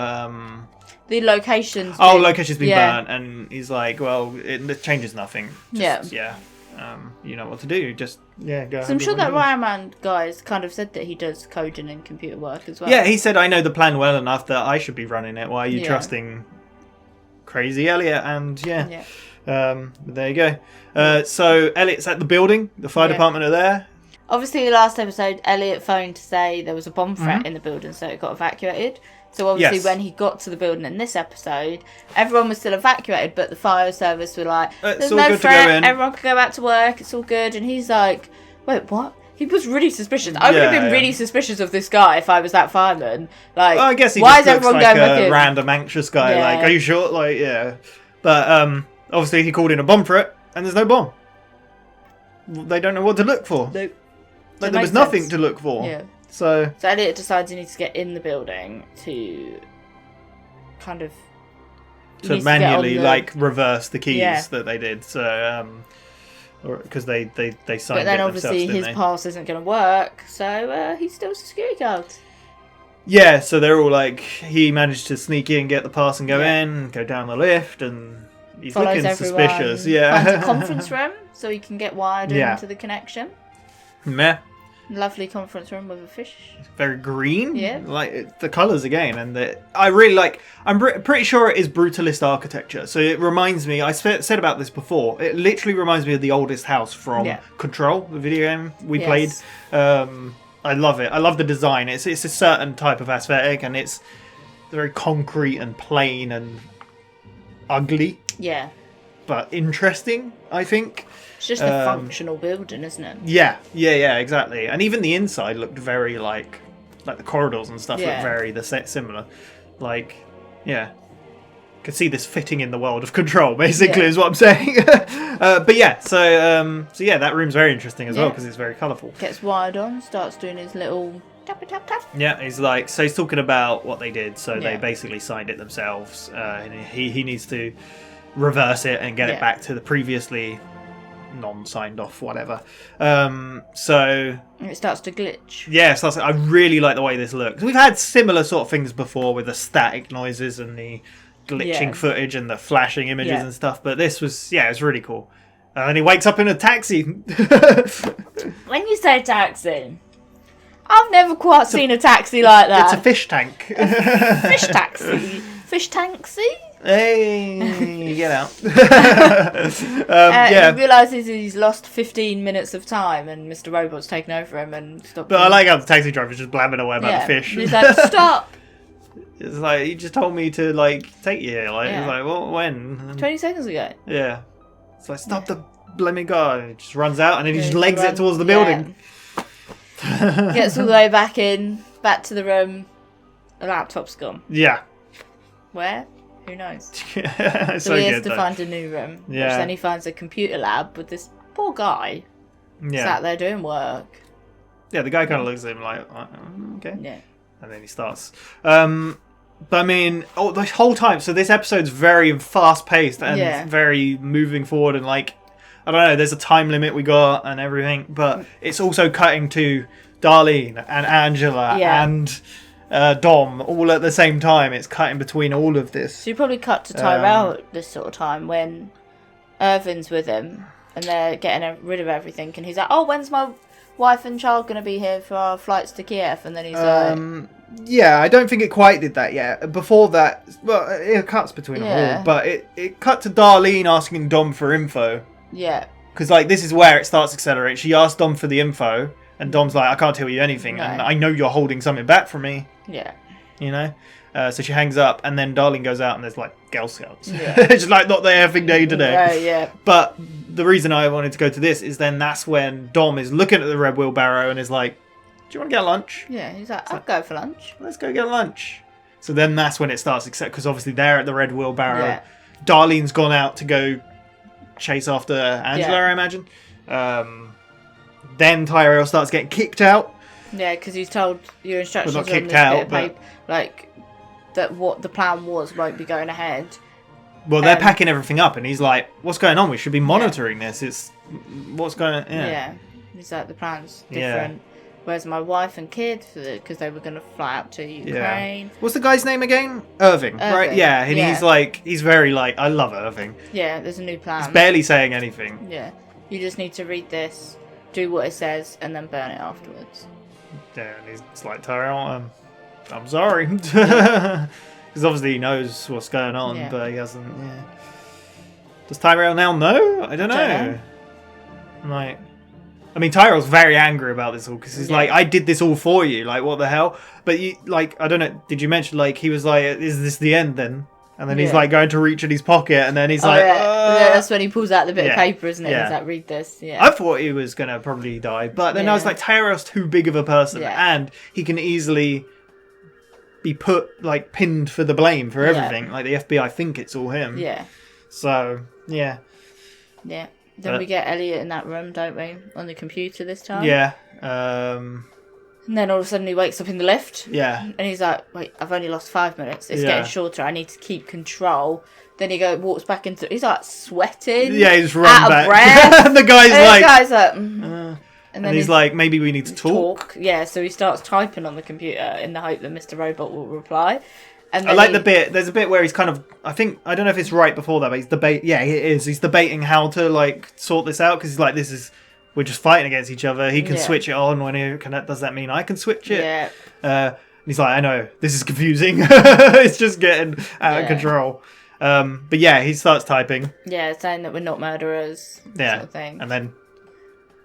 the location's location's been burnt, and he's like, well, it changes nothing. Just, yeah. You know what to do. Just go. So I'm sure that Ryan Man guy's kind of said that he does coding and computer work as well. Yeah, he said, I know the plan well enough that I should be running it. Why are you trusting crazy Elliot? And there you go. So Elliot's at the building. The fire department are there. Obviously, the last episode, Elliot phoned to say there was a bomb threat in the building, so it got evacuated. So obviously, when he got to the building in this episode, everyone was still evacuated, but the fire service were like, "There's no threat. Everyone can go back to work. It's all good." And he's like, "Wait, what?" He was really suspicious. I would have been really suspicious of this guy if I was that fireman. Like, well, I guess he why just is looks everyone like going back a in? random anxious guy. Yeah. Like, are you sure? Like, yeah. But obviously, he called in a bomb threat, and there's no bomb. They don't know what to look for. Nope. Like, there was nothing to look for. Yeah. So Elliot decides he needs to get in the building to kind of manually reverse the keys that they did. So because they signed it themselves. But then obviously his pass isn't going to work, so he's still a security guard. Yeah, so they're all like, he managed to sneak in, get the pass, and go in, go down the lift, and he's looking suspicious. Yeah, finds a conference room so he can get wired into the connection. Meh. Lovely conference room with a fish. Very green. Yeah. Like the colours again, and I really like. I'm pretty sure it is brutalist architecture. So it reminds me. I said about this before. It literally reminds me of the oldest house from Control, the video game we played. I love it. I love the design. It's a certain type of aesthetic, and it's very concrete and plain and ugly. Yeah. But interesting, I think. It's just a functional building, isn't it? Yeah, exactly. And even the inside looked very like the corridors and stuff look very similar. Like, could see this fitting in the world of Control, basically, is what I'm saying. But yeah, so that room's very interesting as well because it's very colourful. Gets wired on, starts doing his little tap tap tap. Yeah, he's talking about what they did. So they basically signed it themselves, and he needs to reverse it and get it back to the previously non-signed off whatever. So it starts to glitch. Yeah, I really like the way this looks. We've had similar sort of things before with the static noises and the glitching footage and the flashing images and stuff, but this was it's really cool. And then he wakes up in a taxi. When you say taxi, I've never quite seen a taxi like that. It's a fish tank. Fish taxi. Fish taxi? Hey, get out. He realises he's lost 15 minutes of time and Mr. Robot's taken over him and stopped But him. I like how the taxi driver's just blabbing away about the fish. He's like, stop! It's like, you just told me to, take you here. It's like, well, when? 20 seconds ago. Yeah. It's like, stop the blaming car. And it just runs out and then he just legs it towards the building. Gets all the way back to the room. The laptop's gone. Yeah. Where? Who knows? So he has good, to though. find a new room. Yeah. Which then he finds a computer lab with this poor guy sat there doing work. Yeah, the guy kind of looks at him like, okay. Yeah. And then he starts. But I mean, the whole time, so this episode's very fast-paced and very moving forward and like, I don't know, there's a time limit we got and everything, but it's also cutting to Darlene and Angela and Dom all at the same time. It's cutting between all of this. So you probably cut to Tyrell at this sort of time when Irvin's with him and they're getting rid of everything and he's like, oh, when's my wife and child going to be here for our flights to Kiev? And then he's like... Yeah, I don't think it quite did that yet. Before that, well, it cuts between them all, but it cut to Darlene asking Dom for info. Yeah. Because, like, this is where it starts to accelerate. She asked Dom for the info, and Dom's like, I can't tell you anything, and I know you're holding something back from me. Yeah. You know? So she hangs up, and then Darlene goes out, and there's, like, Girl Scouts. Yeah. It's like not their effing day today. Right, yeah. But the reason I wanted to go to this is then that's when Dom is looking at the red wheelbarrow and is like, do you want to get lunch? Yeah, he's like, I'll go for lunch. Let's go get lunch. So then that's when it starts, because obviously they're at the red wheelbarrow. Yeah. Darlene's gone out to go chase after Angela, Yeah. I imagine. Then Tyrell starts getting kicked out. Yeah, because he's told your instructions Well, not on kicked this out, bit of paper, like, that what the plan was won't be going ahead. Well, they're packing everything up, and he's like, what's going on? We should be monitoring this. It's... What's going on? Yeah. He's like, the plan's Yeah. different. Where's my wife and kid? Because they were going to fly out to Ukraine. Yeah. What's the guy's name again? Irving, right? Irving, Yeah, and yeah. he's very like, I love Irving. Yeah, there's a new plan. He's barely saying anything. Yeah. You just need to read this, do what it says, and then burn it afterwards. Yeah, and he's like, Tyrell, I'm sorry. Because obviously he knows what's going on, but he hasn't, Does Tyrell now know? I don't know. Like, I mean, Tyrell's very angry about this all, because he's like, I did this all for you, like, what the hell? But, you, like, I don't know, did you mention, like, he was like, is this the end then? And then he's like going to reach in his pocket, and then he's like, yeah, that's when he pulls out the bit of paper, isn't it? Yeah. He's like, read this. Yeah. I thought he was going to probably die, but then I was like, Tyrell's too big of a person, and he can easily be put, like, pinned for the blame for everything. Like, the FBI think it's all him. Yeah. So, yeah. Yeah. Then we get Elliot in that room, don't we? On the computer this time. Yeah. And then all of a sudden he wakes up in the lift. Yeah. And he's like, wait, I've only lost 5 minutes. It's Yeah. getting shorter. I need to keep control. Then he walks back into... He's like sweating. Yeah, he's run out back. of breath. And the guy's and like... the guy's like... And he's like, maybe we need to talk. Yeah, so he starts typing on the computer in the hope that Mr. Robot will reply. And I like the bit. There's a bit where he's kind of. I don't know if it's right before that, but he's Yeah, it is. He's debating how to like sort this out because he's like, we're just fighting against each other. He can switch it on when he can. Does that mean I can switch it? Yeah. And he's like, I know this is confusing. It's just getting out of control. But yeah, he starts typing. Yeah, saying that we're not murderers. Yeah, sort of thing. and then.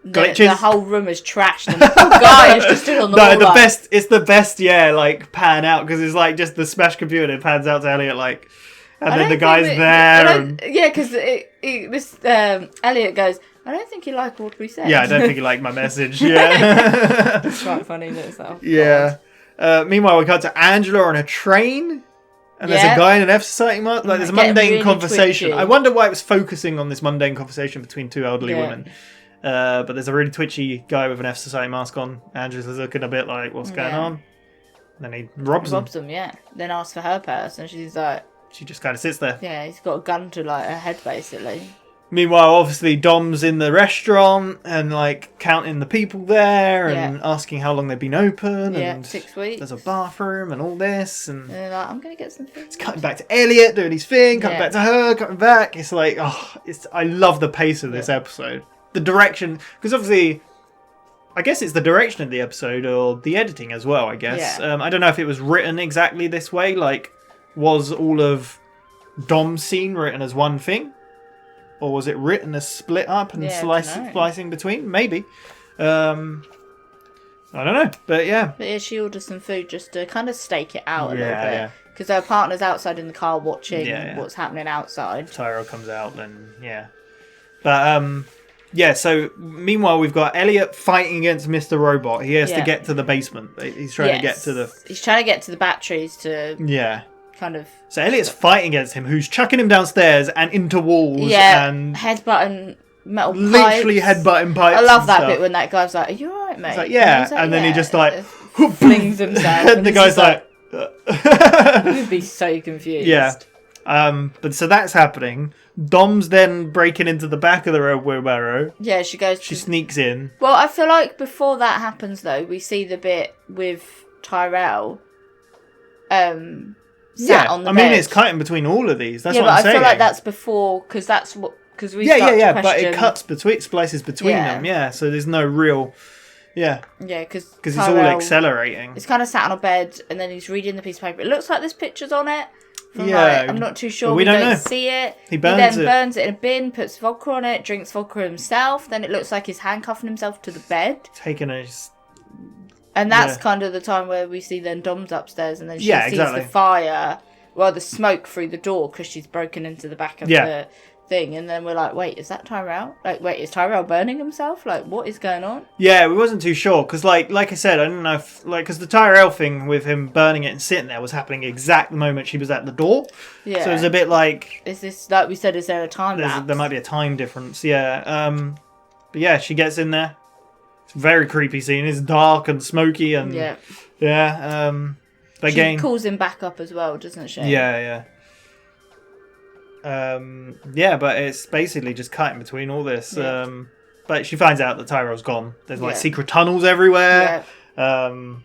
The whole room is trashed and the poor guy is just stood on the wall. No, it's the best, like, pan out, because it's like just the smashed computer and it pans out to Elliot, like, and then the guy's there. Yeah, because Elliot goes, I don't think you like what we said. Yeah, I don't think you like my message. Yeah. It's quite funny in itself. Yeah. Meanwhile, we cut to Angela on a train. And there's a guy in an F Society mask. Like, there's a mundane really conversation. Twitchy. I wonder why it was focusing on this mundane conversation between two elderly women. But there's a really twitchy guy with an F Society mask on. Angela's looking a bit like, what's going on? And then he robs them. Yeah. Then asks for her purse, and she's like... She just kind of sits there. Yeah, he's got a gun to, like, her head, basically. Meanwhile, obviously, Dom's in the restaurant and, like, counting the people there and asking how long they've been open. Yeah, and 6 weeks. There's a bathroom and all this. And they're like, I'm going to get some food. It's cutting back to Elliot doing his thing, cutting back to her, cutting back. It's like, I love the pace of this episode. The direction, because obviously, I guess it's the direction of the episode or the editing as well, I guess. Yeah. I don't know if it was written exactly this way. Like, was all of Dom's scene written as one thing? Or was it written as split up and slicing between? Maybe. I don't know. But yeah. But yeah, she orders some food just to kind of stake it out a little bit. Yeah. Because her partner's outside in the car watching what's happening outside. Tyrell comes out, then, yeah. But, Yeah, so meanwhile we've got Elliot fighting against Mr. Robot. He has to get to the basement. He's trying to get to the... He's trying to get to the batteries to... Yeah. Kind of... So Elliot's fighting against him, who's chucking him downstairs and into walls. Yeah, and headbutting metal pipes. Literally headbutting pipes. I love that stuff. bit when that guy's like, "Are you alright, mate?" He's like, yeah. And then he just like... flings himself. And the guy's like... You'd be so confused. Yeah. But so that's happening. Dom's then breaking into the back of the wheelbarrow. Yeah, she goes. She sneaks in. Well, I feel like before that happens, though, we see the bit with Tyrell. Sat on the bed. I mean, it's cutting between all of these. That's what I'm saying. Yeah, but I feel like that's before because that's what we. Yeah. But it cuts between splices between them. Yeah, so there's no real. Yeah. Yeah, because it's all accelerating. It's kind of sat on a bed, and then he's reading the piece of paper. It looks like there's pictures on it. Yeah, I'm not too sure. We don't know. See it. He burns burns it in a bin, puts vodka on it, drinks vodka himself. Then it looks like he's handcuffing himself to the bed. Taking a... And that's kind of the time where we see then Dom's upstairs, and then she sees the fire, the smoke through the door because she's broken into the back of the thing. And then we're like, wait, is that Tyrell? Like, wait, is Tyrell burning himself? Like, what is going on? Yeah, we wasn't too sure because, like I said, I don't know if because the Tyrell thing with him burning it and sitting there was happening exact the moment she was at the door. Yeah. So it was a bit like, is this like we said? Is there a time lapse? There might be a time difference. Yeah. But yeah, she gets in there. It's a very creepy scene. It's dark and smoky and She calls him back up as well, doesn't she? Yeah. But it's basically just cutting between all this. Yeah. But she finds out that Tyrell's gone. There's like secret tunnels everywhere. Yeah.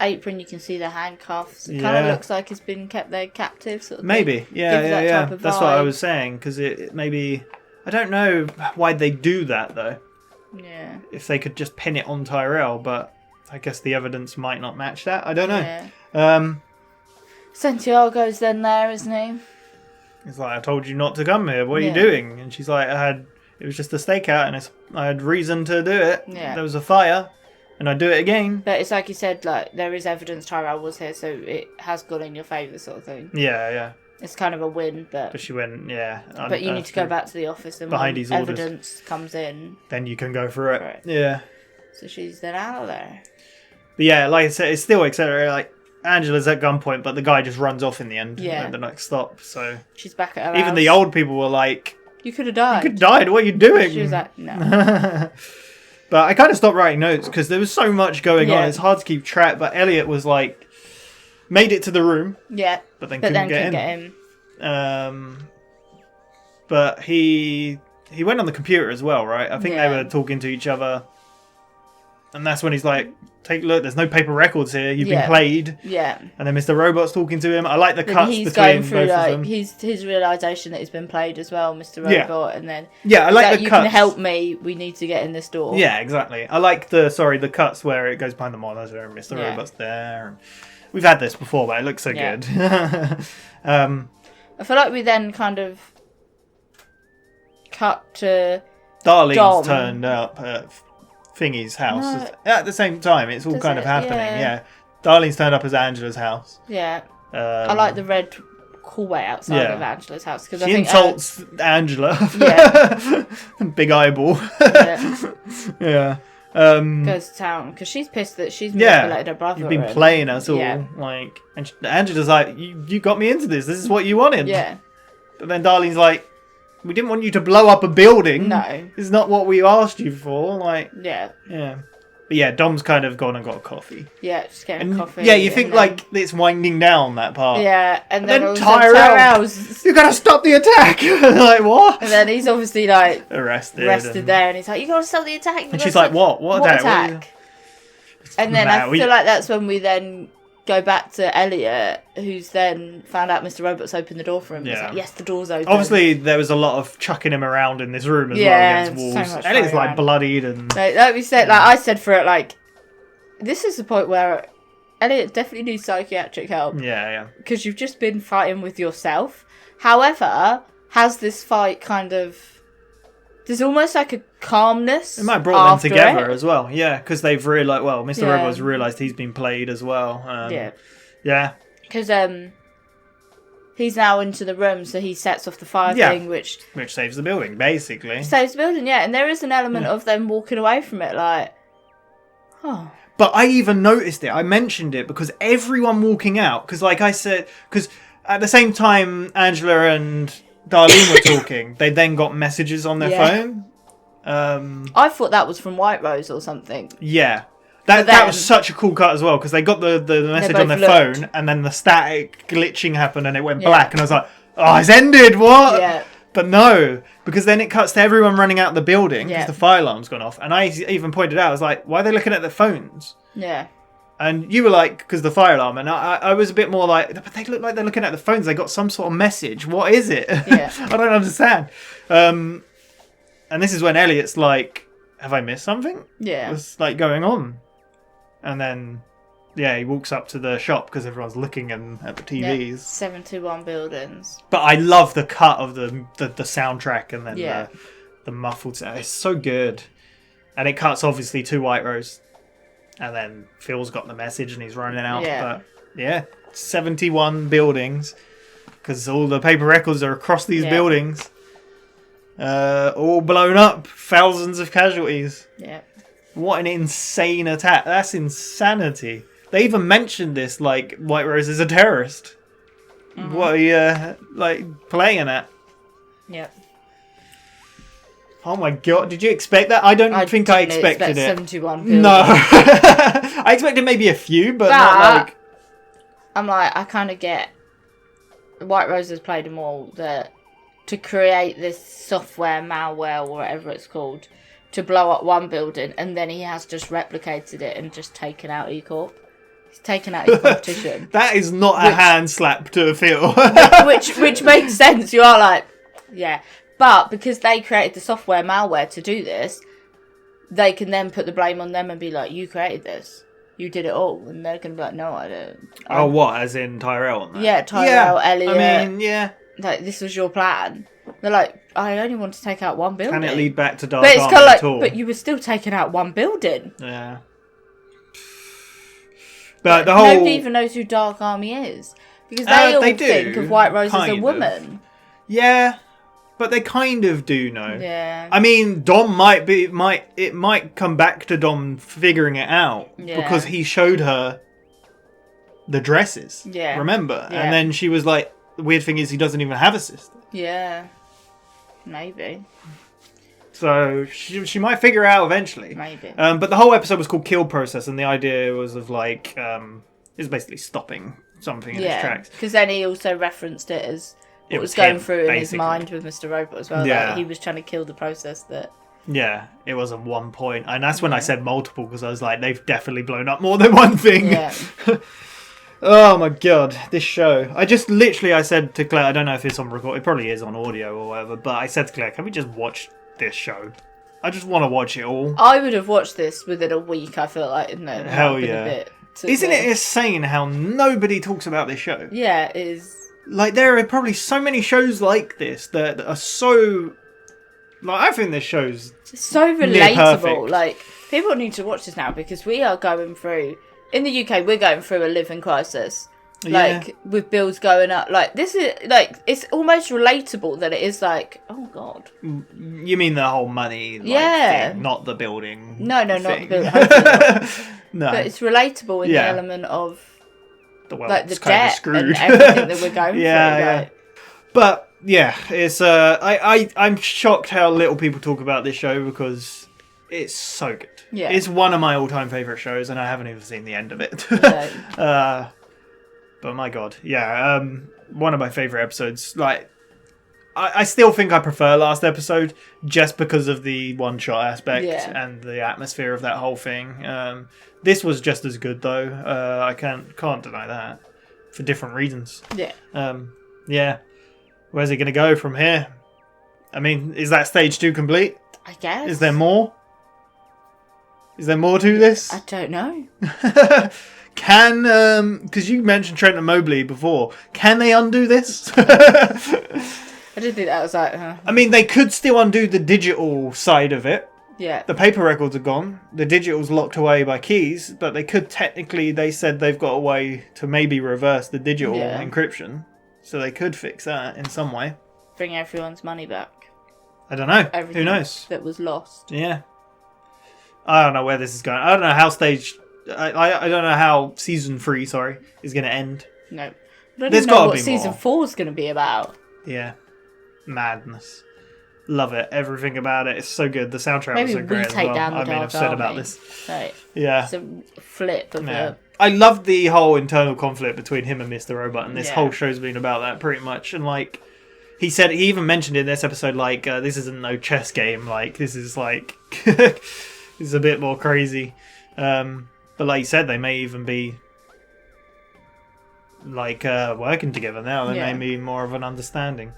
Apron, you can see the handcuffs. It kind of looks like it's been kept there captive. Sort of maybe, thing. yeah. That's what I was saying because it maybe I don't know why they do that though. Yeah. If they could just pin it on Tyrell, but I guess the evidence might not match that. I don't know. Santiago's then there, isn't he? He's like, I told you not to come here. What are you doing? And she's like, it was just a stakeout and I had reason to do it. Yeah. There was a fire and I'd do it again. But it's like you said, like there is evidence Tyrell was here, so it has gone in your favour sort of thing. Yeah. It's kind of a win, but she went, But you need to go back to the office and behind when evidence comes in, then you can go through it. Yeah. So she's then out of there. But yeah, like I said, it's still accelerated. Like Angela's at gunpoint, but the guy just runs off in the end at the next stop. So she's back at her Even house. the old people were like, "You could have died. You could have died. What are you doing?" She was like, "No." But I kind of stopped writing notes because there was so much going on. It's hard to keep track. But Elliot was like, made it to the room. Yeah. But then couldn't get in. But he went on the computer as well, right? I think they were talking to each other. And that's when he's like, take a look, there's no paper records here, you've been played. Yeah. And then Mr. Robot's talking to him. I like the cuts he's between going through, both of them. His realisation that he's been played as well, Mr. Robot, and then I like the you cuts. can help me, we need to get in this door. Yeah, exactly. I like the cuts where it goes behind the monitor and Mr. Robot's there. And we've had this before, but it looks so good. I feel like we then kind of cut to Darlene's turned up at Thingy's house at the same time. It's all kind of happening. Yeah. Darlene's turned up as Angela's house. Yeah. I like the red hallway outside of Angela's house because she insults Angela. Yeah. Big eyeball. Yeah. Goes to town because she's pissed that she's manipulated her brother. You've been playing us all. Like, and Angela's like, you got me into this. This is what you wanted. Yeah. But then Darlene's like, we didn't want you to blow up a building. No. It's not what we asked you for. Like, yeah. But yeah, Dom's kind of gone and got a coffee. Yeah, just getting coffee. Yeah, you think like it's winding down that part. Yeah, and then Tyrell's, you gotta stop the attack. Like, what? And then he's obviously like arrested there, and he's like, you gotta stop the attack. And she's like, what? What attack? And then I feel like that's when we then go back to Elliot, who's then found out Mr. Robot's opened the door for him. He's like, yes, the door's open. Obviously, there was a lot of chucking him around in this room as well against walls. So much Elliot's like bloodied and like we said, like I said for it, like this is the point where Elliot definitely needs psychiatric help. Yeah. Because you've just been fighting with yourself. However, has this fight kind of... There's almost like a calmness. It might have brought them together as well. Yeah, because they've realised... Well, Mr. Robot's realised he's been played as well. Yeah. Because he's now into the room, so he sets off the fire thing, which saves the building, basically. Saves the building, yeah. And there is an element of them walking away from it, like, oh. But I even noticed it. I mentioned it because everyone walking out, because like I said, because at the same time Angela and Darlene were talking, they then got messages on their phone. I thought that was from White Rose or something. Yeah. That was such a cool cut as well, because they got the message on their phone, and then the static glitching happened and it went black, and I was like, oh, it's ended, what? Yeah. But no, because then it cuts to everyone running out the building because the fire alarm's gone off. And I even pointed out, I was like, why are they looking at their phones? Yeah. And you were like, because the fire alarm. And I was a bit more like, but they look like they're looking at the phones. They got some sort of message. What is it? Yeah. I don't understand. And this is when Elliot's like, have I missed something? Yeah. What's like going on? And then, he walks up to the shop because everyone's looking at the TVs. Yeah, 71 buildings. But I love the cut of the soundtrack and then the muffled sound. It's so good. And it cuts obviously to White Rose. And then Phil's got the message and he's running out. Yeah. But 71 buildings. Because all the paper records are across these buildings. All blown up. Thousands of casualties. Yeah. What an insane attack. That's insanity. They even mentioned this, like, White Rose is a terrorist. Mm-hmm. What are you, playing at? Yep. Oh my god, did you expect that? I think I expected it. 71 buildings. No. I expected maybe a few, but not like... I'm like, I kind of get... White Rose has played them all, that to create this software, malware, or whatever it's called, to blow up one building, and then he has just replicated it and just taken out E-Corp. He's taken out his competition. That is not a hand slap to Phil. which makes sense. You are like, yeah. But because they created the software malware to do this, they can then put the blame on them and be like, you created this. You did it all. And they're going to be like, no, I didn't. Oh, what? As in Tyrell? And that? Yeah, Tyrell, Elliot. I mean, yeah. Like, this was your plan. They're like, I only want to take out one building. Can it lead back to Dark But it's Army kind of at all? like, but you were still taking out one building. Yeah. But the whole... Nobody even knows who Dark Army is. Because they all think of White Rose as a woman. Yeah. But they kind of do know. Yeah. I mean, Dom it might come back to Dom figuring it out. Yeah. Because he showed her the dresses. Yeah. Remember? Yeah. And then she was like, the weird thing is he doesn't even have a sister. Yeah. Maybe. So she might figure it out eventually. Maybe. But the whole episode was called Kill Process, and the idea was of like, it's basically stopping something in its tracks. Because then he also referenced it as what was going through in his mind with Mr. Robot as well. Yeah. Like, he was trying to kill the process that... Yeah, it wasn't one point. And that's when I said multiple, because I was like, they've definitely blown up more than one thing. Yeah. Oh my god, this show. I said to Claire, I don't know if it's on record, it probably is on audio or whatever, but I said to Claire, can we just watch this show? I just want to watch it all. I would have watched this within a week, I feel like. No, hell yeah. Isn't it insane how nobody talks about this show? Yeah, it is. Like, there are probably so many shows like this that are so... Like, I think this show's so relatable. Like, people need to watch this now because we are going through... In the UK, we're going through a living crisis. Like, with bills going up. Like, this is, like, it's almost relatable that it is like, oh, God. You mean the whole money thing, not the building No, not thing. the building. No. But it's relatable in the element of, the world's like, the kind of debt screwed. and everything that we're going through. Like. But, yeah, it's, I'm shocked how little people talk about this show because it's so good. Yeah. It's one of my all-time favourite shows, and I haven't even seen the end of it. But my god, one of my favourite episodes. Like, I still think I prefer last episode just because of the one-shot aspect and the atmosphere of that whole thing. This was just as good though. I can't deny that for different reasons. Yeah. Where's it going to go from here? I mean, is that stage 2 complete? I guess. Is there more? Is there more to this? I don't know. Can, because you mentioned Trent and Mobley before, can they undo this? I did think that was like... I mean, they could still undo the digital side of it. Yeah. The paper records are gone. The digital's locked away by keys, but they could technically, they said they've got a way to maybe reverse the digital encryption. So they could fix that in some way. Bring everyone's money back. I don't know. Everything Who knows? that was lost. Yeah. I don't know where this is going. I don't know how I don't know how season 3, is going to end. No. I don't There's even know gotta what be season more. 4 is going to be about. Yeah. Madness. Love it. Everything about it. It's so good. The soundtrack Maybe was so we great as take well. down the I mean, Dark I've said about Army. this. Right. Yeah. It's a flip of Yeah. the... I love the whole internal conflict between him and Mr. Robot, and this Yeah. whole show's been about that pretty much. And like, he even mentioned in this episode, like, this isn't no chess game. Like, this is like, this is a bit more crazy. But like you said, they may even be like working together now. There may be more of an understanding.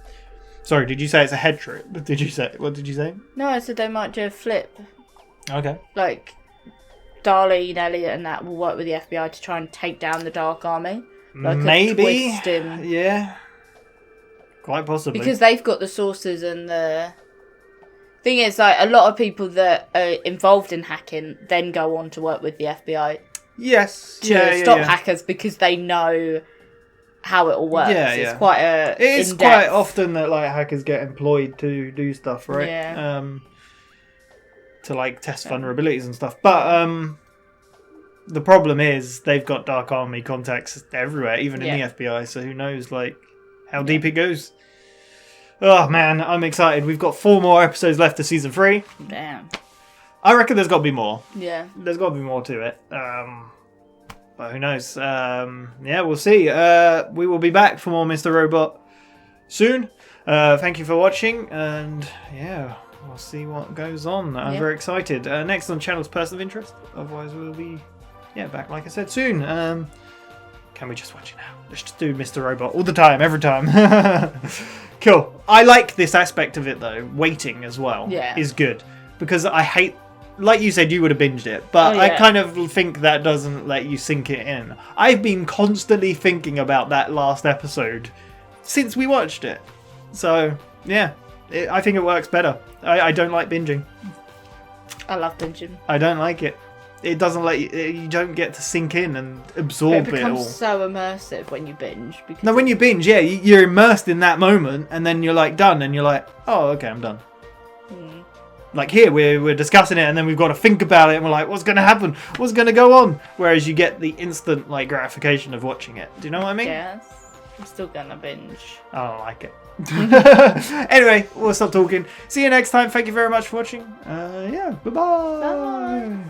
Sorry, did you say it's a head trip? What did you say? No, I said they might do a flip. Okay. Like, Darlene, Elliot and that will work with the FBI to try and take down the Dark Army. Like Maybe. A twist in... Yeah. Quite possibly. Because they've got the sources and the... Thing is, like, a lot of people that are involved in hacking then go on to work with the FBI. Yes. To stop hackers because they know how it all works. Yeah, It's quite a... It is in-depth. quite often that like hackers get employed to do stuff, right? Yeah. To like test vulnerabilities and stuff. But the problem is they've got Dark Army contacts everywhere, even in the FBI. So who knows like how deep it goes? Oh man, I'm excited. We've got 4 more episodes left of season 3. Damn. I reckon there's got to be more. Yeah. There's got to be more to it. But who knows? Yeah, we'll see. We will be back for more Mr. Robot soon. Thank you for watching, and yeah, we'll see what goes on. I'm very excited. Next on channel's Person of Interest. Otherwise, we'll be back, like I said, soon. Can we just watch it now? Let's just do Mr. Robot all the time, every time. Cool. I like this aspect of it, though. Waiting as well is good. Because I hate... Like you said, you would have binged it. But I kind of think that doesn't let you sink it in. I've been constantly thinking about that last episode since we watched it. So, yeah. I think it works better. I don't like binging. I love binging. I don't like it. It doesn't let you... You don't get to sink in and absorb It it all. becomes so immersive when you binge. Because No, when you binge, you're immersed in that moment, and then you're like done, and you're like, oh, okay, I'm done. Like here, we're discussing it, and then we've got to think about it, and we're like, what's going to happen? What's going to go on? Whereas you get the instant like gratification of watching it. Do you know what I mean? Yes. I'm still gonna binge. I don't like it. Anyway, we'll stop talking. See you next time. Thank you very much for watching. Yeah, bye-bye. Bye.